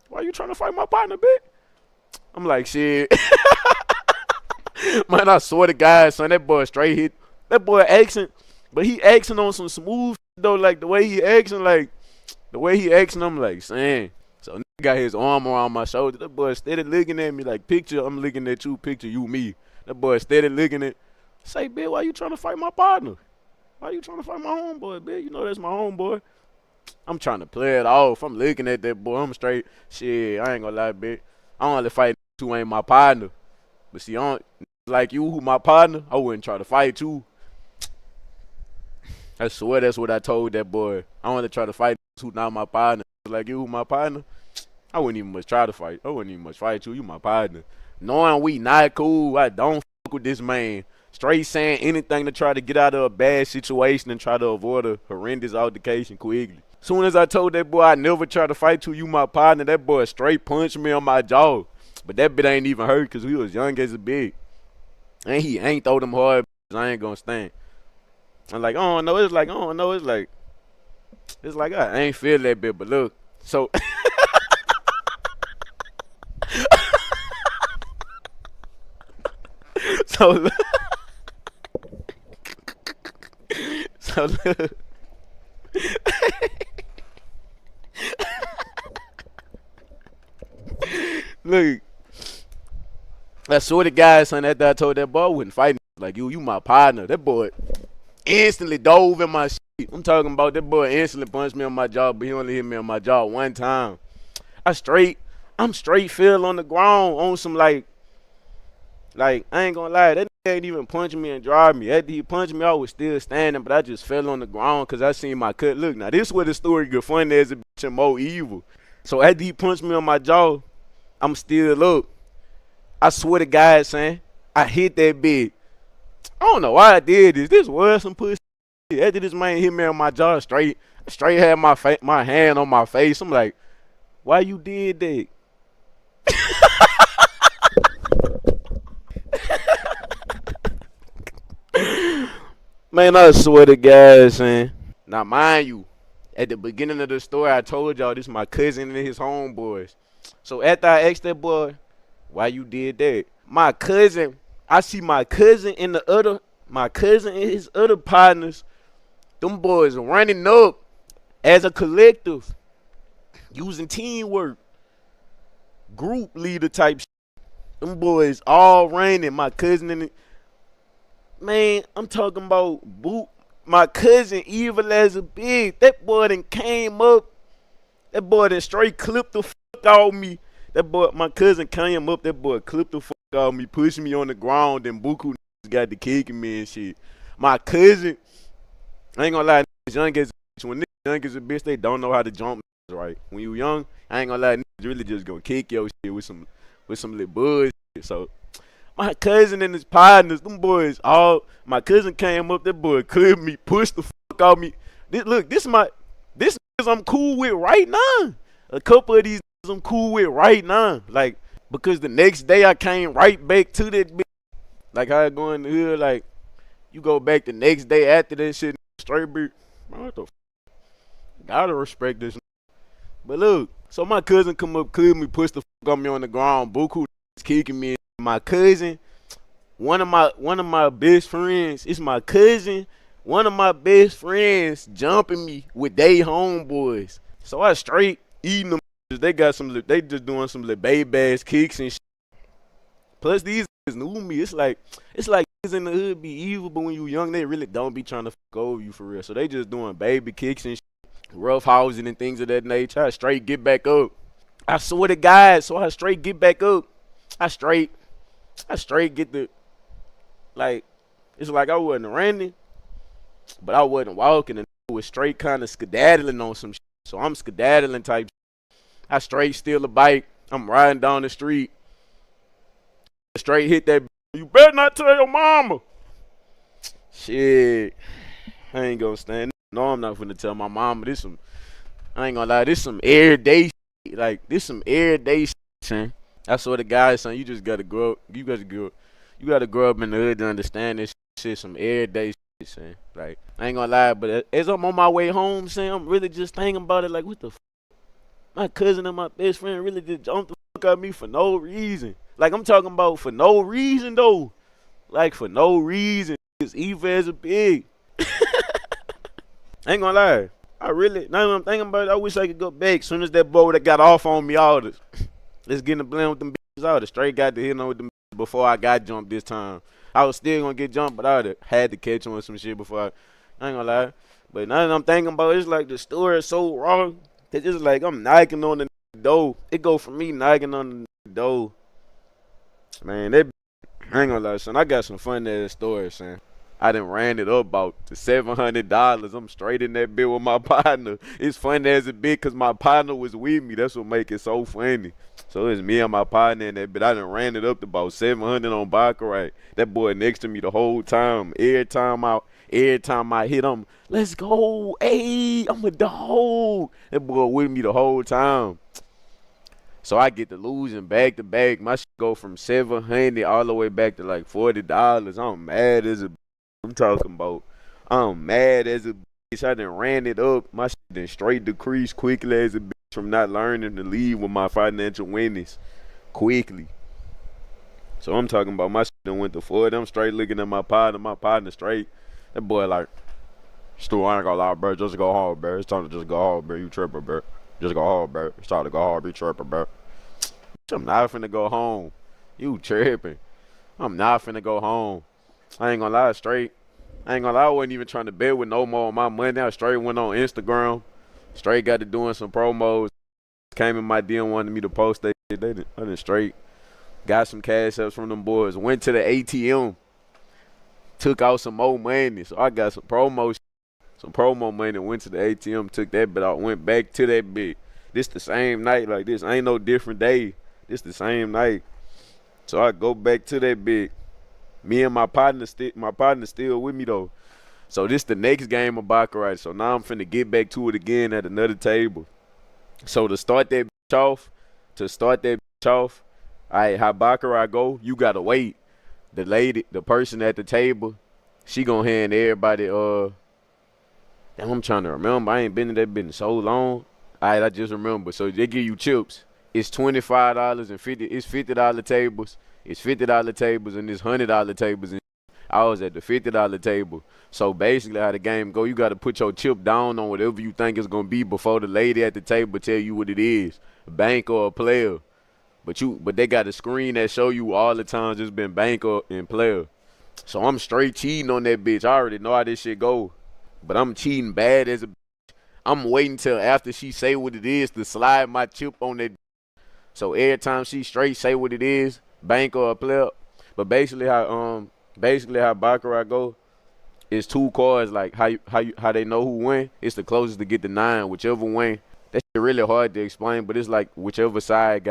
Why you trying to fight my partner, bitch? I'm like, shit. Man, I swear to God, son, that boy straight hit. That boy accent, but he accent on some smooth shit, though. Like, the way he accent, I'm like, son. So, nigga got his arm around my shoulder. That boy steady looking at me like, picture, I'm looking at you, picture you, me. That boy steady looking at, say, bitch, why you trying to fight my partner? Why you trying to fight my homeboy, bitch? You know that's my homeboy. I'm trying to play it off. I'm looking at that boy. I'm straight. Shit, I ain't gonna lie, bitch. I only fight who ain't my partner. But see, like you, who my partner, I wouldn't try to fight you. I swear that's what I told that boy. I only try to fight who not my partner. Like you, who my partner, I wouldn't even much try to fight. I wouldn't even much fight you. You my partner. Knowing we not cool, I don't fuck with this man. Straight saying anything to try to get out of a bad situation and try to avoid a horrendous altercation quickly. Soon as I told that boy I never try to fight you my partner, that boy straight punched me on my jaw. But that bit ain't even hurt because we was young as a bitch. And he ain't throw them hard, I ain't gonna stand. I'm like, oh no, it's like, oh no, it's like I ain't feel that bit, but look, so so look. Look, I swear to God, son, after I told that boy I wouldn't fight like you my partner. That boy instantly dove in my shit. I'm talking about that boy instantly punched me on my jaw, but he only hit me on my jaw one time. I'm straight fell on the ground on some like I ain't gonna lie, that nigga ain't even punching me and drive me. After he punched me, I was still standing, but I just fell on the ground because I seen my cut. Look, now this is where the story get funny as a bitch and more evil. So after he punched me on my jaw, I'm still up. I swear to God, son, I hit that bitch. I don't know why I did this. This was some pussy. After this man hit me on my jaw straight had my hand on my face. I'm like, why you did that? Man, I swear to God, son. Now, mind you, at the beginning of the story, I told y'all this is my cousin and his homeboys. So after I asked that boy, why you did that? I see my cousin and his other partners, them boys running up as a collective, using teamwork, group leader type shit. Them boys all running, my cousin and man, I'm talking about my cousin evil as a bitch. That boy done came up. That boy done straight clipped the fuck out me. That boy, my cousin came up. That boy clipped the fuck out me, pushed me on the ground, and Buku got the kicking me and shit. My cousin, I ain't gonna lie, young as a bitch. When niggas young as a bitch, they don't know how to jump right. When you young, I ain't gonna lie, niggas really just gonna kick your shit with some little buzz. So my cousin and his partners, them boys, my cousin came up, that boy clipped me, pushed the fuck out me. This niggas I'm cool with right now. A couple of these niggas I'm cool with right now. Like, because the next day I came right back to that bitch. Like how I go in the hood, like, you go back the next day after that shit, straight bitch. Man, what the fuck? Gotta respect this. But look, so my cousin come up, clip me, push the fuck on me on the ground. Buku is kicking me. My cousin, one of my best friends, it's my cousin, one of my best friends jumping me with they homeboys. So I straight eating them. They just doing some little baby ass kicks and shit. Plus these niggas knew me. It's like niggas in the hood be evil, but when you young, they really don't be trying to fuck over you for real. So they just doing baby kicks and shit, rough housing and things of that nature. I straight get back up. I swear to God, so I straight get back up. I straight get the, like, it's like I wasn't running, but I wasn't walking, and it was straight kind of skedaddling on some shit. So I'm skedaddling type shit. I straight steal a bike. I'm riding down the street. Straight hit that. You better not tell your mama. Shit. I ain't gonna stand. No, I'm not finna tell my mama. I ain't gonna lie, this some everyday shit. Like, this some everyday shit, son. I swear to God, son, you just gotta grow up. You gotta grow up in the hood to understand this shit. Some everyday shit, son. Like, I ain't gonna lie, but as I'm on my way home, son, I'm really just thinking about it. Like, what the f? My cousin and my best friend really just jumped the fuck out of me for no reason. Like, I'm talking about for no reason, though. Like, for no reason. It's evil as a pig. I ain't gonna lie. Now that I'm thinking about it, I wish I could go back. Soon as that boy that got off on me, all this. Let's get in the blend with them bitches. I would've straight got to hit on with them bitches before I got jumped this time. I was still gonna get jumped, but I would've had to catch on some shit before I ain't gonna lie. But now that I'm thinking about it, it's like the story is so wrong. It's just like I'm knocking on the door. It go from me knocking on the door. Man, I ain't gonna lie, son. I got some fun ass stories, son. I done ran it up about to $700. I'm straight in that bill with my partner. It's funny as a bit because my partner was with me. That's what make it so funny. So it's me and my partner in that bit. I done ran it up to about 700 on Baccarat. That boy next to me the whole time. Every time I hit him, let's go. Hey, I'm a dog. That boy with me the whole time. So I get to losing back to back. My shit go from 700 all the way back to like $40. I'm mad as a. I'm talking about. I'm mad as a bitch. I done ran it up. My shit done straight decreased quickly as a bitch from not learning to lead with my financial winnings quickly. So I'm talking about my shit done went to 40. I'm straight looking at my partner straight. That boy like, Stu, I ain't gonna lie, bro. Just go hard, bro. It's time to just go hard, bro. You tripping, bro. Just go hard, bro. It's time to go hard, be tripping, bro. I'm not finna go home. You tripping. I'm not finna go home. I ain't gonna lie, straight. I ain't gonna lie, I wasn't even trying to bet with no more of my money. I straight went on Instagram. Straight got to doing some promos. Came in my DM, wanted me to post that shit. I done straight got some cash ups from them boys. Went to the ATM. Took out some more money. So I got some promo money. Went to the ATM, took that bit out, went back to that bit. This the same night, like this ain't no different day. This the same night. So I go back to that bit. Me and my partner still with me though. So this the next game of Baccarat. So now I'm finna get back to it again at another table. So to start that bitch off, alright, how Baccarat go, you gotta wait. The person at the table, she gon' hand everybody damn, I'm trying to remember. I ain't been in that business so long. Alright, I just remember. So they give you chips. It's $25 and it's $50 tables. It's $50 tables and it's $100 tables. And I was at the $50 table. So basically how the game go, you got to put your chip down on whatever you think it's going to be before the lady at the table tell you what it is, a bank or a player. But they got a screen that show you all the times it's been bank or and player. So I'm straight cheating on that bitch. I already know how this shit go. But I'm cheating bad as a bitch. I'm waiting till after she say what it is to slide my chip on that. So every time she straight say what it is, bank or a player. But basically how Baccarat go is two cards. Like how they know who win. It's the closest to get the 9. Whichever win. That shit really hard to explain. But it's like whichever side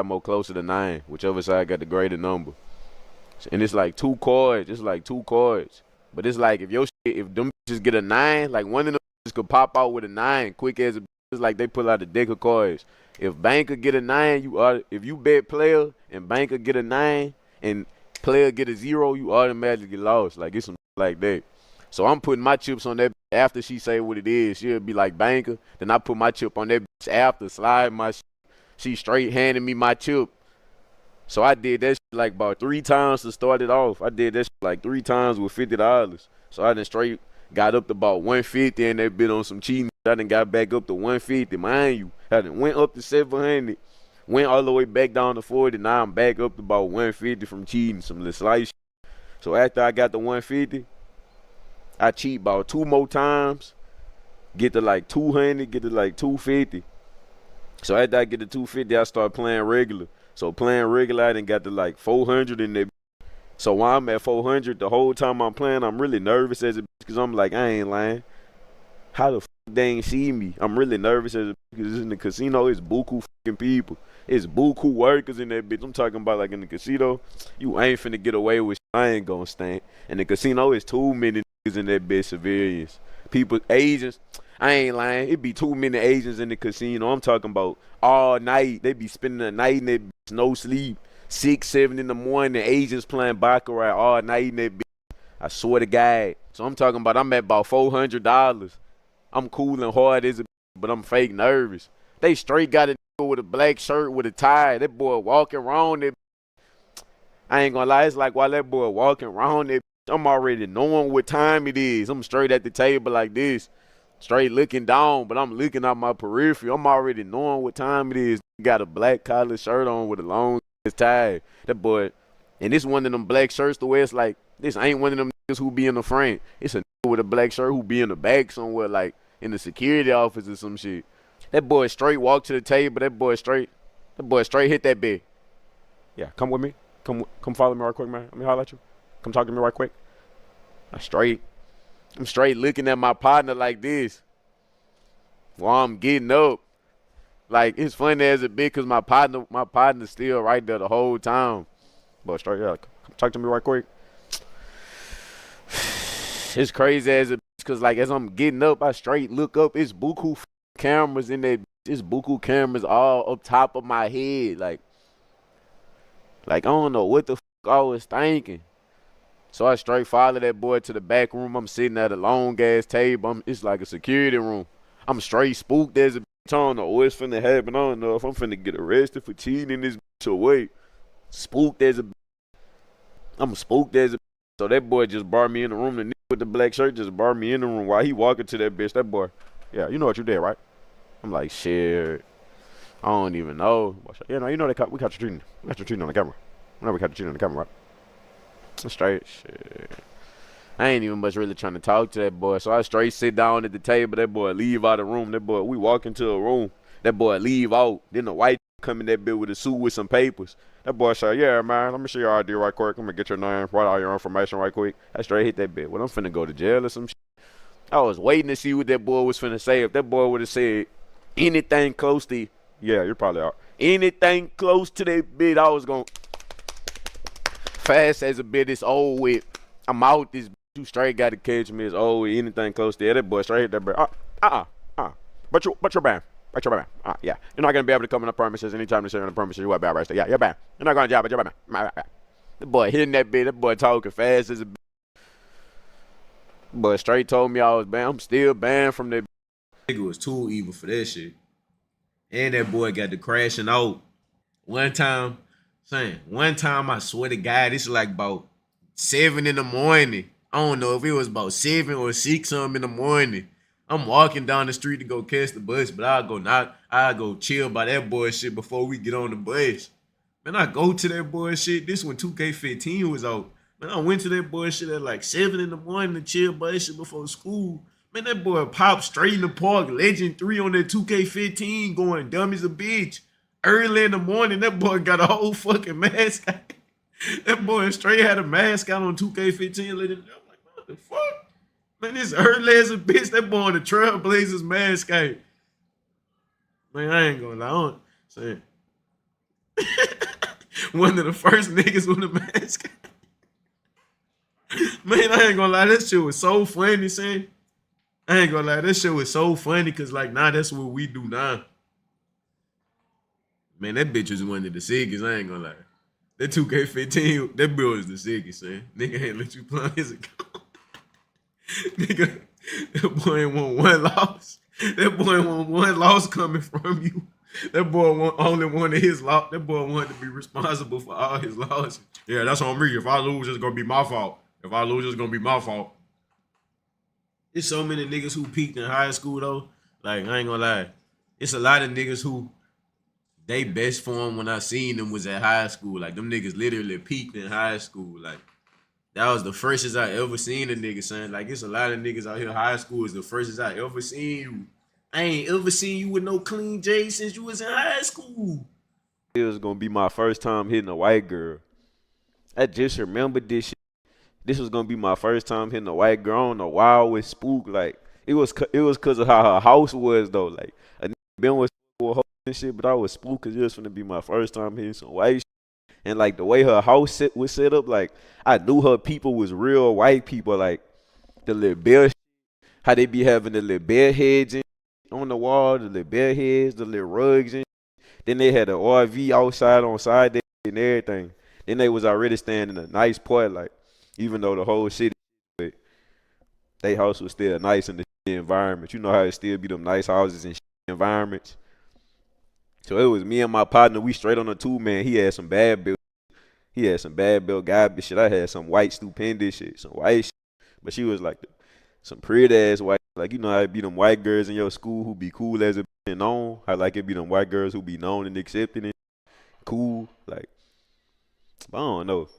more closer to 9. Whichever side got the greater number. And it's like two cards. But it's like if them bitches get a 9, like one of them bitches could pop out with a 9 quick as a. It's like they pull out a deck of cards. If banker get a 9, if you bet player and banker get a 9 and player get a 0, you automatically get lost. Like it's some like that. So I'm putting my chips on that after she say what it is. She'll be like banker. Then I put my chip on that after, slide my shit. She straight handing me my chip. So I did that shit like about 3 times to start it off. I did that shit like 3 times with $50. So I done straight got up to about 150 and that bit on some cheating. I done got back up to 150. Mind you, I done went up to 700. Went all the way back down to 40. Now I'm back up to about 150 from cheating some little slice. So after I got the 150, I cheat about 2 more times. Get to like 200, get to like 250. So after I get to 250, I start playing regular. So playing regular, I done got to like 400 in there. So while I'm at 400, the whole time I'm playing, I'm really nervous as a bitch because I'm like, I ain't lying. How the fuck they ain't see me? I'm really nervous as a bitch because in the casino, it's buku fucking people. It's buku workers in that bitch. I'm talking about like in the casino, you ain't finna get away with shit. I ain't gonna stand. In the casino, it's too many niggas in that bitch, civilians. People, Asians. I ain't lying. It be too many Asians in the casino. I'm talking about all night. They be spending the night in that bitch, no sleep. 6, 7 in the morning, Asians playing baccarat all night in that bitch. I swear to God. So I'm talking about I'm at about $400. I'm cool and hard as a bitch, but I'm fake nervous. They straight got a nigga with a black shirt with a tie. That boy walking around that bitch. I ain't gonna lie. It's like while that boy walking around that bitch, I'm already knowing what time it is. I'm straight at the table like this. Straight looking down, but I'm looking at my periphery. I'm already knowing what time it is. Got a black collar shirt on with a long tie. That boy, and this one of them black shirts to where it's like, this ain't one of them niggas who be in the front. It's a nigga with a black shirt who be in the back somewhere, like in the security office or some shit. That boy straight walk to the table. That boy straight hit that bed. Yeah, come with me. Come follow me right quick, man. Let me holler at you. Come talk to me right quick. I'm straight looking at my partner like this while I'm getting up. Like, it's funny as a bitch because my partner's still right there the whole time. But straight up, come talk to me right quick. It's crazy as a bitch because, like, as I'm getting up, I straight look up. It's buku cameras in there. It's buku cameras all up top of my head. Like I don't know what the fuck I was thinking. So I straight follow that boy to the back room. I'm sitting at a long ass table. It's like a security room. I'm straight spooked as a bitch. I don't know what's finna happen. I don't know if I'm finna get arrested for cheating in this bitch or wait. Spooked as a bitch. I'm spooked as a bitch. So that boy just brought me in the room. The nigga with the black shirt just brought me in the room while he walking to that bitch. That boy, yeah, you know what you did, right? I'm like, shit. I don't even know. Yeah, no, you know we caught you cheating. We caught you cheating on the camera. I know we caught you cheating on the camera, right? Straight shit. I ain't even much really trying to talk to that boy. So I straight sit down at the table. That boy leave out the room. That boy, we walk into a room. That boy leave out. Then the white come in that bit with a suit with some papers. That boy say, yeah, man, let me see your ID right quick. I'm gonna get your name, write all your information right quick. I straight hit that bit. Well, I'm finna go to jail or some shit. I was waiting to see what that boy was finna say. If that boy would have said anything close to, yeah, you're probably out. Anything close to that bit, I was gonna fast as a bit. It's old with. I'm out this. You straight got to catch me. It's old with anything close to that boy. Straight hit that bit. But you're banned. But you're banned. Yeah, you're not gonna be able to come in the premises anytime they say on the premises. You are banned right there. Yeah, you're banned. You're not going to job, but you're banned. The boy hitting that bit. That boy talking fast as a bit. But straight told me I was banned. I'm still banned from that. Nigga was too evil for that shit. And that boy got to crashing out. One time, I swear to God, this is like about 7 in the morning. I don't know if it was about 7 or 6 something in the morning. I'm walking down the street to go catch the bus, but I'll go chill by that bullshit before we get on the bus. Man, I go to that bullshit. This when 2K15 was out. Man, I went to that bullshit at like 7 in the morning to chill bullshit before school. Man, that boy popped straight in the park, Legend 3 on that 2K15 going dumb as a bitch. Early in the morning, that boy got a whole fucking mask. That boy straight had a mask out on 2K15. I'm like, what the fuck? Man, this early as a bitch. That boy on the Trailblazers mask out. Man, I ain't gonna lie. Saying one of the first niggas with a mask. Man, I ain't gonna lie. That shit was so funny, saying. I ain't gonna lie. That shit was so funny because, like, now that's what we do now. Man, that bitch was one of the sickest. I ain't gonna lie. That 2K15, that bill is the sickest, man. Nigga ain't let you play his account. Nigga, that boy ain't want one loss. That boy want one loss coming from you. That boy only wanted his loss. That boy wanted to be responsible for all his losses. Yeah, that's on me. If I lose, it's gonna be my fault. If I lose, it's gonna be my fault. There's so many niggas who peaked in high school though. Like, I ain't gonna lie. It's a lot of niggas who they best form when I seen them was at high school. Like them niggas literally peaked in high school. Like that was the firstest I ever seen a nigga, son. Like it's a lot of niggas out here. High school is the firstest I ever seen you. I ain't ever seen you with no clean J since you was in high school. It was gonna be my first time hitting a white girl. I just remembered this shit. This was gonna be my first time hitting a white girl. I don't know why I was spooked. Like it was cause of how her house was though. Like a nigga been with and shit, but I was spooked cause it was gonna be my first time hitting some white shit. And like the way her house was set up, like I knew her people was real white people. Like the little bell, how they be having the little bed heads on the wall, the little bed heads, the little rugs, and then they had an RV outside on side there and everything. Then they was already staying in a nice part, like even though the whole city, but they house was still nice in the environment. You know how it still be them nice houses and environments. So it was me and my partner. We straight on a 2-man. He had some bad build. He had some bad build garbage shit. I had some white stupendous shit, some white shit. But she was like some pretty ass white. Like you know how it be them white girls in your school who be cool as it be known. How like it be them white girls who be known and accepted and cool. Like I don't know.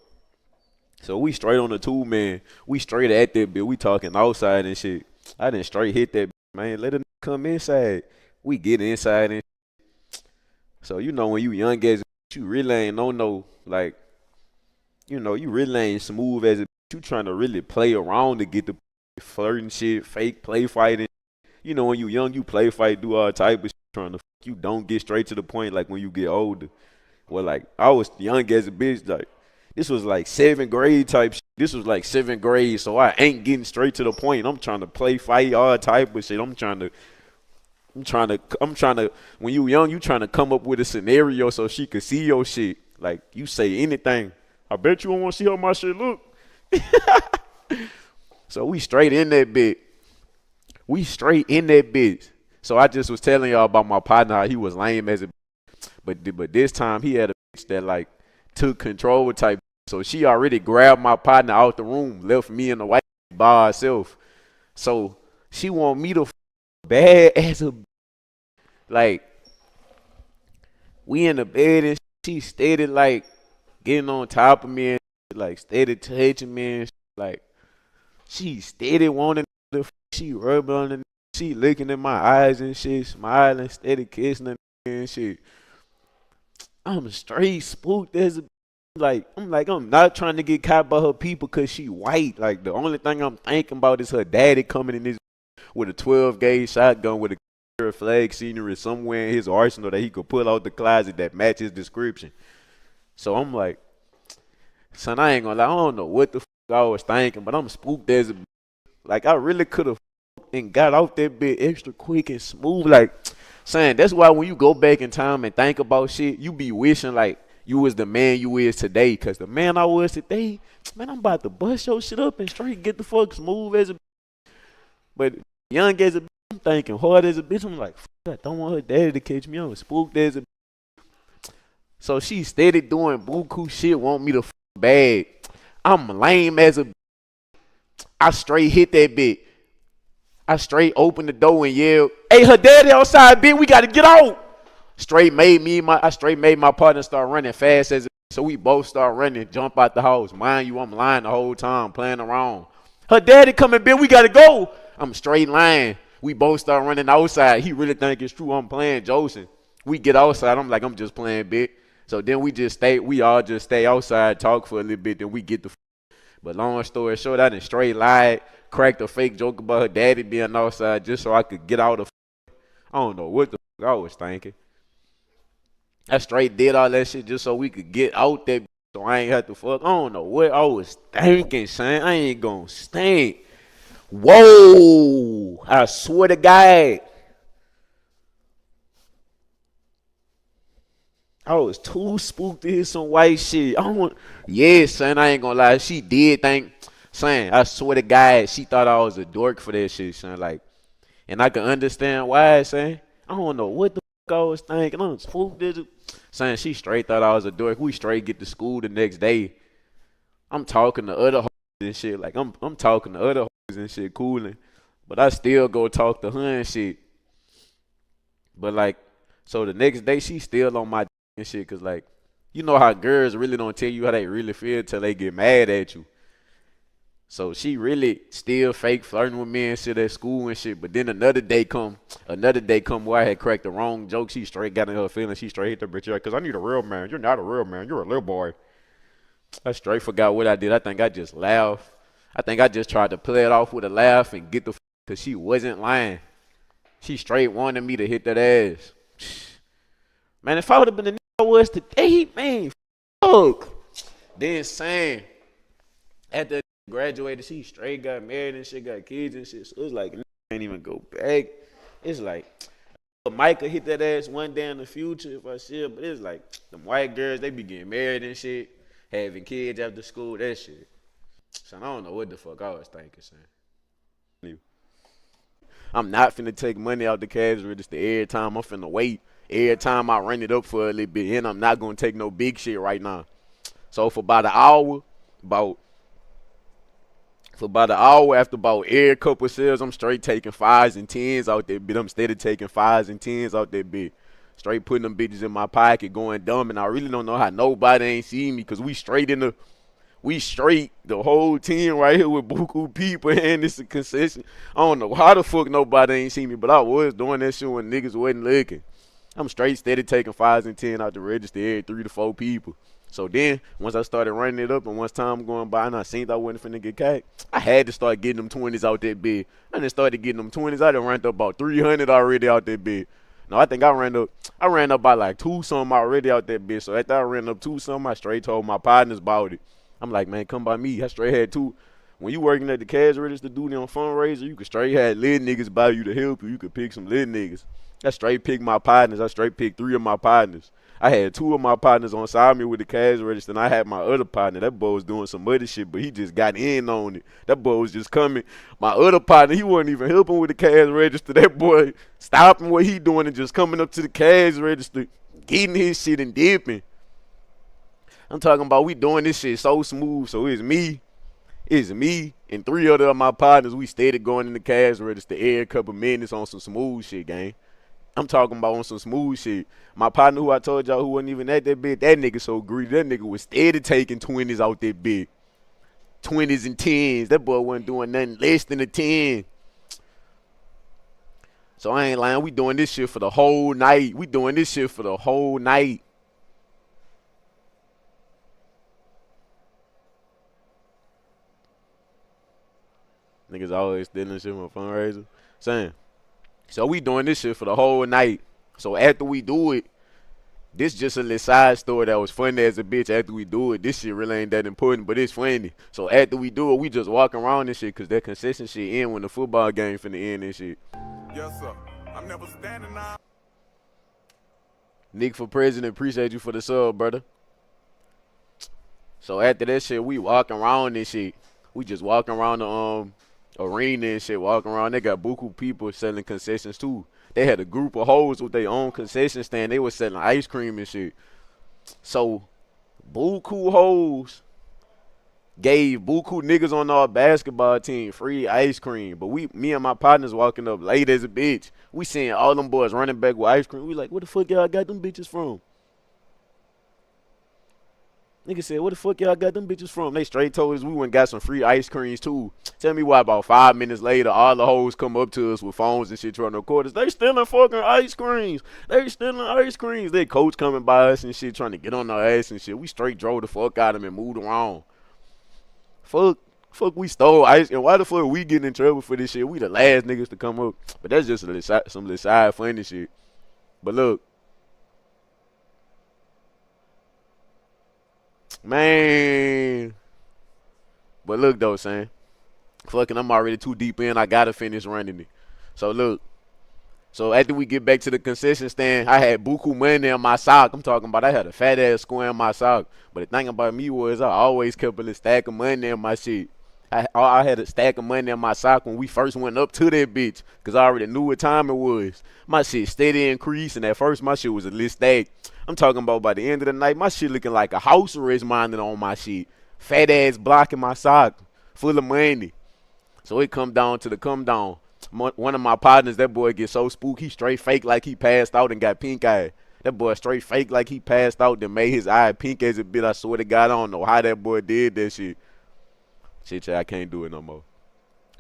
So we straight on the 2-man. We straight at that bitch. We talking outside and shit. I didn't straight hit that bitch, man. Let her come inside. We get inside and so you know when you young as you really ain't no like you know you really ain't smooth as a you trying to really play around to get the flirting shit, fake play fighting. You know when you young you play fight, do all type of shit trying to you don't get straight to the point like when you get older. Well like I was young as a bitch like this was like 7th grade type shit. This was like 7th grade, so I ain't getting straight to the point. I'm trying to play fight all type of shit. I'm trying to when you young, you trying to come up with a scenario so she could see your shit. Like you say anything. I bet you don't want to see how my shit look. So we straight in that bit. We straight in that bitch. So I just was telling y'all about my partner, how he was lame as a but this time he had a bitch that like took control type. So she already grabbed my partner out the room, left me and the white by herself. So she want me to bad as a like we in the bed and she steady like getting on top of me and like steady touching me and like she steady wanting to she rubbing on the she looking in my eyes and shit, smiling, steady kissing and shit. I'm straight spooked as a I'm not trying to get caught by her people cause she white. Like the only thing I'm thinking about is her daddy coming in this with a 12-gauge shotgun with a flag scenery somewhere in his arsenal that he could pull out the closet that matches his description. So I'm like, son, I ain't gonna lie, I don't know what the I was thinking, but I'm spooked as a like I really could have and got out that bit extra quick and smooth. Like, son, that's why when you go back in time and think about shit, you be wishing like you was the man you is today. Cause the man I was today, man, I'm about to bust your shit up and straight get the fuck smooth as a but young as a I'm thinking hard as a bitch. I'm like, I don't want her daddy to catch me. I'm spooked as a so she steady doing buku shit, want me to bag. I'm lame as a I straight hit that bitch. I straight opened the door and yelled, hey, her daddy outside, bitch, we gotta get out. I straight made my partner start running fast as a so we both start running, jump out the house. Mind you, I'm lying the whole time, playing around. Her daddy coming, bitch, we gotta go. I'm straight lying. We both start running outside. He really think it's true. I'm playing Joseph. We get outside. I'm like, I'm just playing, bitch. So then we all just stay outside, talk for a little bit, then we get the but long story short, I done straight lied, cracked a fake joke about her daddy being outside just so I could get out of I don't know what the I was thinking. I straight did all that shit just so we could get out there so I ain't have to fuck. I don't know what I was thinking, son. I ain't gonna stink. Whoa! I swear to God. I was too spooked to hear some white shit. Yeah, son, I ain't gonna lie. She did think, son, I swear to God, she thought I was a dork for that shit, son. Like, and I can understand why, son. I don't know what the fuck I was thinking. I'm spooked as a son. She straight thought I was a dork. We straight get to school the next day. I'm talking to other hoes and shit. Like, I'm talking to other hoes and shit, cooling. But I still go talk to her and shit. But like, So the next day, she still on my and shit, cause like, you know how girls really don't tell you how they really feel till they get mad at you. So she really still fake flirting with me and shit at school and shit. But then another day come where I had cracked the wrong joke. She straight got in her feelings. She straight hit the bitch like, cause I need a real man. You're not a real man. You're a little boy. I straight forgot what I did. I think I just laughed. I think I just tried to play it off with a laugh and get the cause she wasn't lying. She straight wanted me to hit that ass. Man, if I would have been the nigga I was today, man, fuck. Then saying, after graduated, she straight got married and shit, got kids and shit. So it's like, I ain't even go back. It's like, Micah hit that ass one day in the future if I should, but it's like, them white girls, they be getting married and shit, having kids after school, that shit. So I don't know what the fuck I was thinking, son. I'm not finna take money out the cash register every time. I'm finna wait. Every time I run it up for a little bit, and I'm not gonna take no big shit right now. So for about an hour, after about every couple of sales, I'm straight taking 5s and 10s out there, bitch. I'm steady taking 5s and 10s out there, bitch. Straight putting them bitches in my pocket, going dumb, and I really don't know how nobody ain't see me, cause we straight, the whole team right here with buku people, and it's a concession. I don't know how the fuck nobody ain't see me, but I was doing that shit when niggas wasn't looking. I'm straight steady taking 5s and 10s out the register every 3 to 4 people. So then, once I started running it up and once time going by and I seen I wasn't finna get cacked, I had to start getting them 20s out that bid. I done started getting them 20s. I done ran up about 300 already out that bid. No, I think I ran up by like 2 something already out that bid. So after I ran up 2 something, I straight told my partners about it. I'm like, man, come by me. I straight had 2. When you working at the cash register duty on fundraiser, you could straight have lit niggas by you to help you. You could pick some lit niggas. I straight picked my partners. I straight picked 3 of my partners. I had 2 of my partners on side me with the cash register, and I had my other partner. That boy was doing some other shit, but he just got in on it. That boy was just coming. My other partner, he wasn't even helping with the cash register. That boy stopping what he doing and just coming up to the cash register, getting his shit and dipping. I'm talking about we doing this shit so smooth. So it's me, and 3 other of my partners. We steady going in the cash register every couple minutes on some smooth shit, gang. I'm talking about on some smooth shit. My partner who I told y'all who wasn't even at that bit, that nigga so greedy. That nigga was steady taking 20s out that bit. 20s and 10s. That boy wasn't doing nothing less than a 10. So I ain't lying. We doing this shit for the whole night. Niggas always stealing shit from a fundraiser. Saying. So we doing this shit for the whole night. So after we do it, this just a little side story that was funny as a bitch. After we do it, this shit really ain't that important, but it's funny. So after we do it, we just walk around and shit, cause that consistent shit end when the football game finna end and shit. Yes, sir. I'm never standing now. Nick for president, appreciate you for the sub, brother. So after that shit, we walking around and shit. We just walking around the arena and shit, walking around. They got buku people selling concessions too. They had a group of hoes with their own concession stand. They was selling ice cream and shit. So buku hoes gave buku niggas on our basketball team free ice cream. But me and my partners walking up late as a bitch. We seeing all them boys running back with ice cream. We like, where the fuck y'all got them bitches from? Nigga said, where the fuck y'all got them bitches from? They straight told us we went and got some free ice creams too. Tell me why about 5 minutes later, all the hoes come up to us with phones and shit trying to record us. They stealing fucking ice creams. Their coach coming by us and shit trying to get on our ass and shit. We straight drove the fuck out of them and moved around. Fuck, we stole ice. And why the fuck we getting in trouble for this shit? We the last niggas to come up. But that's just some little side funny shit. But look. Man. But look though, son. Fucking I'm already too deep in. I gotta finish running it. So look. So after we get back to the concession stand, I had buku money in my sock. I'm talking about I had a fat ass square in my sock. But the thing about me was I always kept a little stack of money in my shit. I had a stack of money in my sock when we first went up to that bitch. Because I already knew what time it was. My shit steady increasing. At first, my shit was a little stacked. I'm talking about by the end of the night, my shit looking like a house arrest minded on my shit. Fat ass block in my sock. Full of money. So it come down to the come down. One of my partners, that boy get so spooked, he straight fake like he passed out and got pink eye. That boy straight fake like he passed out and made his eye pink as a bit. I swear to God, I don't know how that boy did that shit. Shit, I can't do it no more.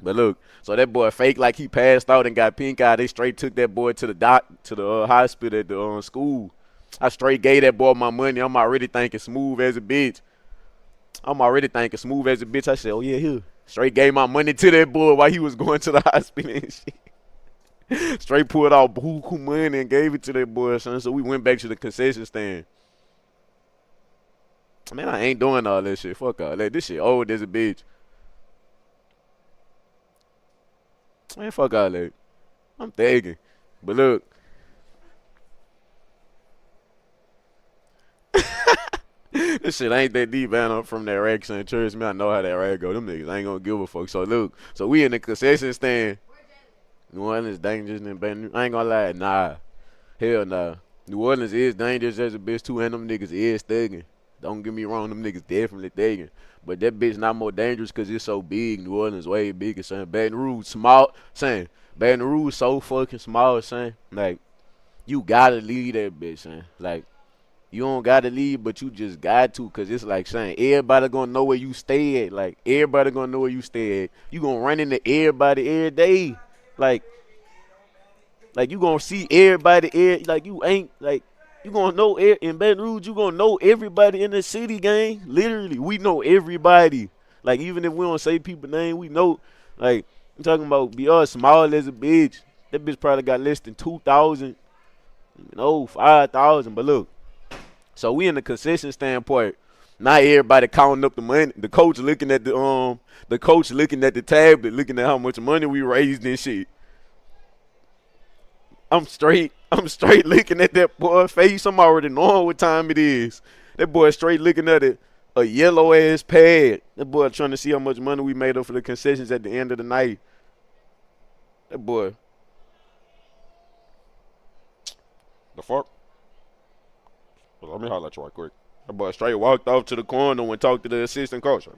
But look, so that boy fake like he passed out and got pink eye. They straight took that boy to the hospital at the school. I straight gave that boy my money. I'm already thinking smooth as a bitch. I said, oh yeah, here. Straight gave my money to that boy while he was going to the hospital and shit. Straight pulled out buku money and gave it to that boy, son. So we went back to the concession stand. Man, I ain't doing all that shit. Fuck all that. This shit old as a bitch. Man, fuck all that. I'm thinking. But look. This shit ain't that deep, man. I'm from that rag St. Church. Man, I know how that rag go. Them niggas ain't gonna give a fuck. So look. So we in the concession stand. New Orleans dangerous and bad. I ain't gonna lie. Nah. Hell nah. New Orleans is dangerous as a bitch too, and them niggas is thugging. Don't get me wrong, them niggas definitely thugging. But that bitch not more dangerous because it's so big. New Orleans way bigger, son. Baton Rouge small, son. Baton Rouge so fucking small, son. Like, you gotta leave that bitch, son. Like, you don't gotta leave, but you just got to, because it's like, son, everybody gonna know where you stay at. Like, everybody gonna know where you stay at. You gonna run into everybody every day. Like you gonna see everybody, like, you ain't, like, you gonna know, in Baton Rouge, you gonna know everybody in the city, gang. Literally, we know everybody. Like, even if we don't say people's name, we know. Like, I'm talking about BR small as a bitch. That bitch probably got less than 2,000, 5,000. But look, so we in the concession standpoint. Not everybody counting up the money. The coach looking at the tablet, looking at how much money we raised and shit. I'm straight looking at that boy's face. I'm already knowing what time it is. That boy straight looking at it, a yellow ass pad. That boy trying to see how much money we made up for the concessions at the end of the night. That boy. The fuck? Let me holler at you right quick. That boy straight walked off to the corner and talked to the assistant coach.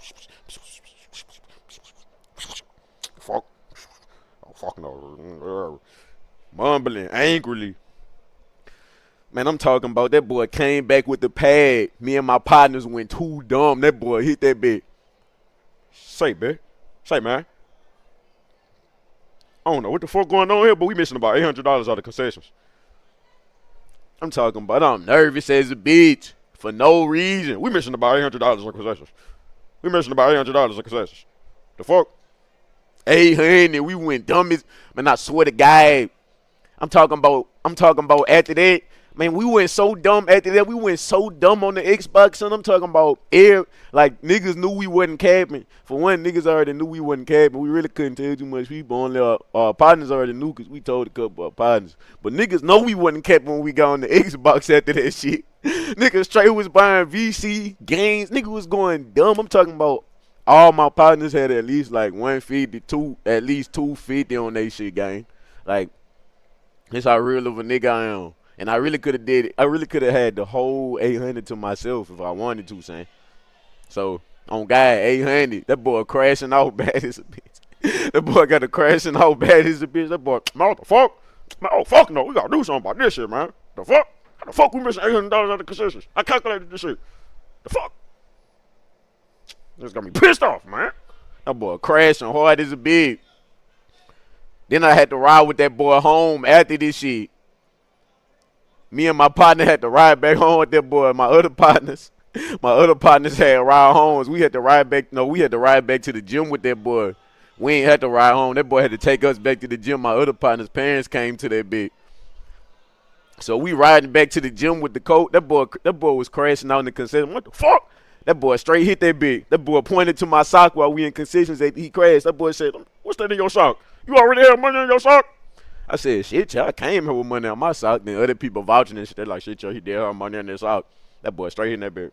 Fuck. Oh, fuck no. Mumbling angrily. Man, I'm talking about that boy came back with the pad. Me and my partners went too dumb. That boy hit that bitch. Say, man. I don't know what the fuck going on here, but we missing about $800 out of concessions. I'm talking about I'm nervous as a bitch for no reason. We missing about $800 of concessions. The fuck? 800. We went dumb as, man, I swear to God. I'm talking about after that, man, we went so dumb after that. We went so dumb on the Xbox, and I'm talking about like, niggas knew we wasn't capping. For one, niggas already knew we wasn't capping. We really couldn't tell too much people. Only our partners already knew because we told a couple of our partners. But niggas know we wasn't capping when we got on the Xbox after that shit. Niggas straight was buying VC games. Niggas was going dumb. I'm talking about all my partners had at least like 150, at least 250 on they shit, gang. Like, that's how real of a nigga I am. And I really could have did it. I really could have had the whole 800 to myself if I wanted to, son. So, on God, 800. That boy crashing out bad as a bitch. That boy got a crashing out bad as a bitch. That boy, man, what the fuck? Man, oh, fuck no. We got to do something about this shit, man. The fuck? How the fuck we missing $800 out of the concessions? I calculated this shit. The fuck? This got me pissed off, man. That boy crashing hard as a bitch. Then I had to ride with that boy home after this shit. Me and my partner had to ride back home with that boy. My other partners had ride homes. We had to ride back. No, we had to ride back to the gym with that boy. We ain't had to ride home. That boy had to take us back to the gym. My other partner's parents came to that bitch. So we riding back to the gym with the coach. That boy was crashing out in the concession. What the fuck? That boy straight hit that bitch. That boy pointed to my sock while we in concessions. He crashed. That boy said, "What's that in your sock? You already have money in your sock?" I said, "Shit, y'all, I came here with money on my sock." Then other people vouching and shit. They're like, "Shit, y'all, he did have money in his sock." That boy straight hitting that bitch.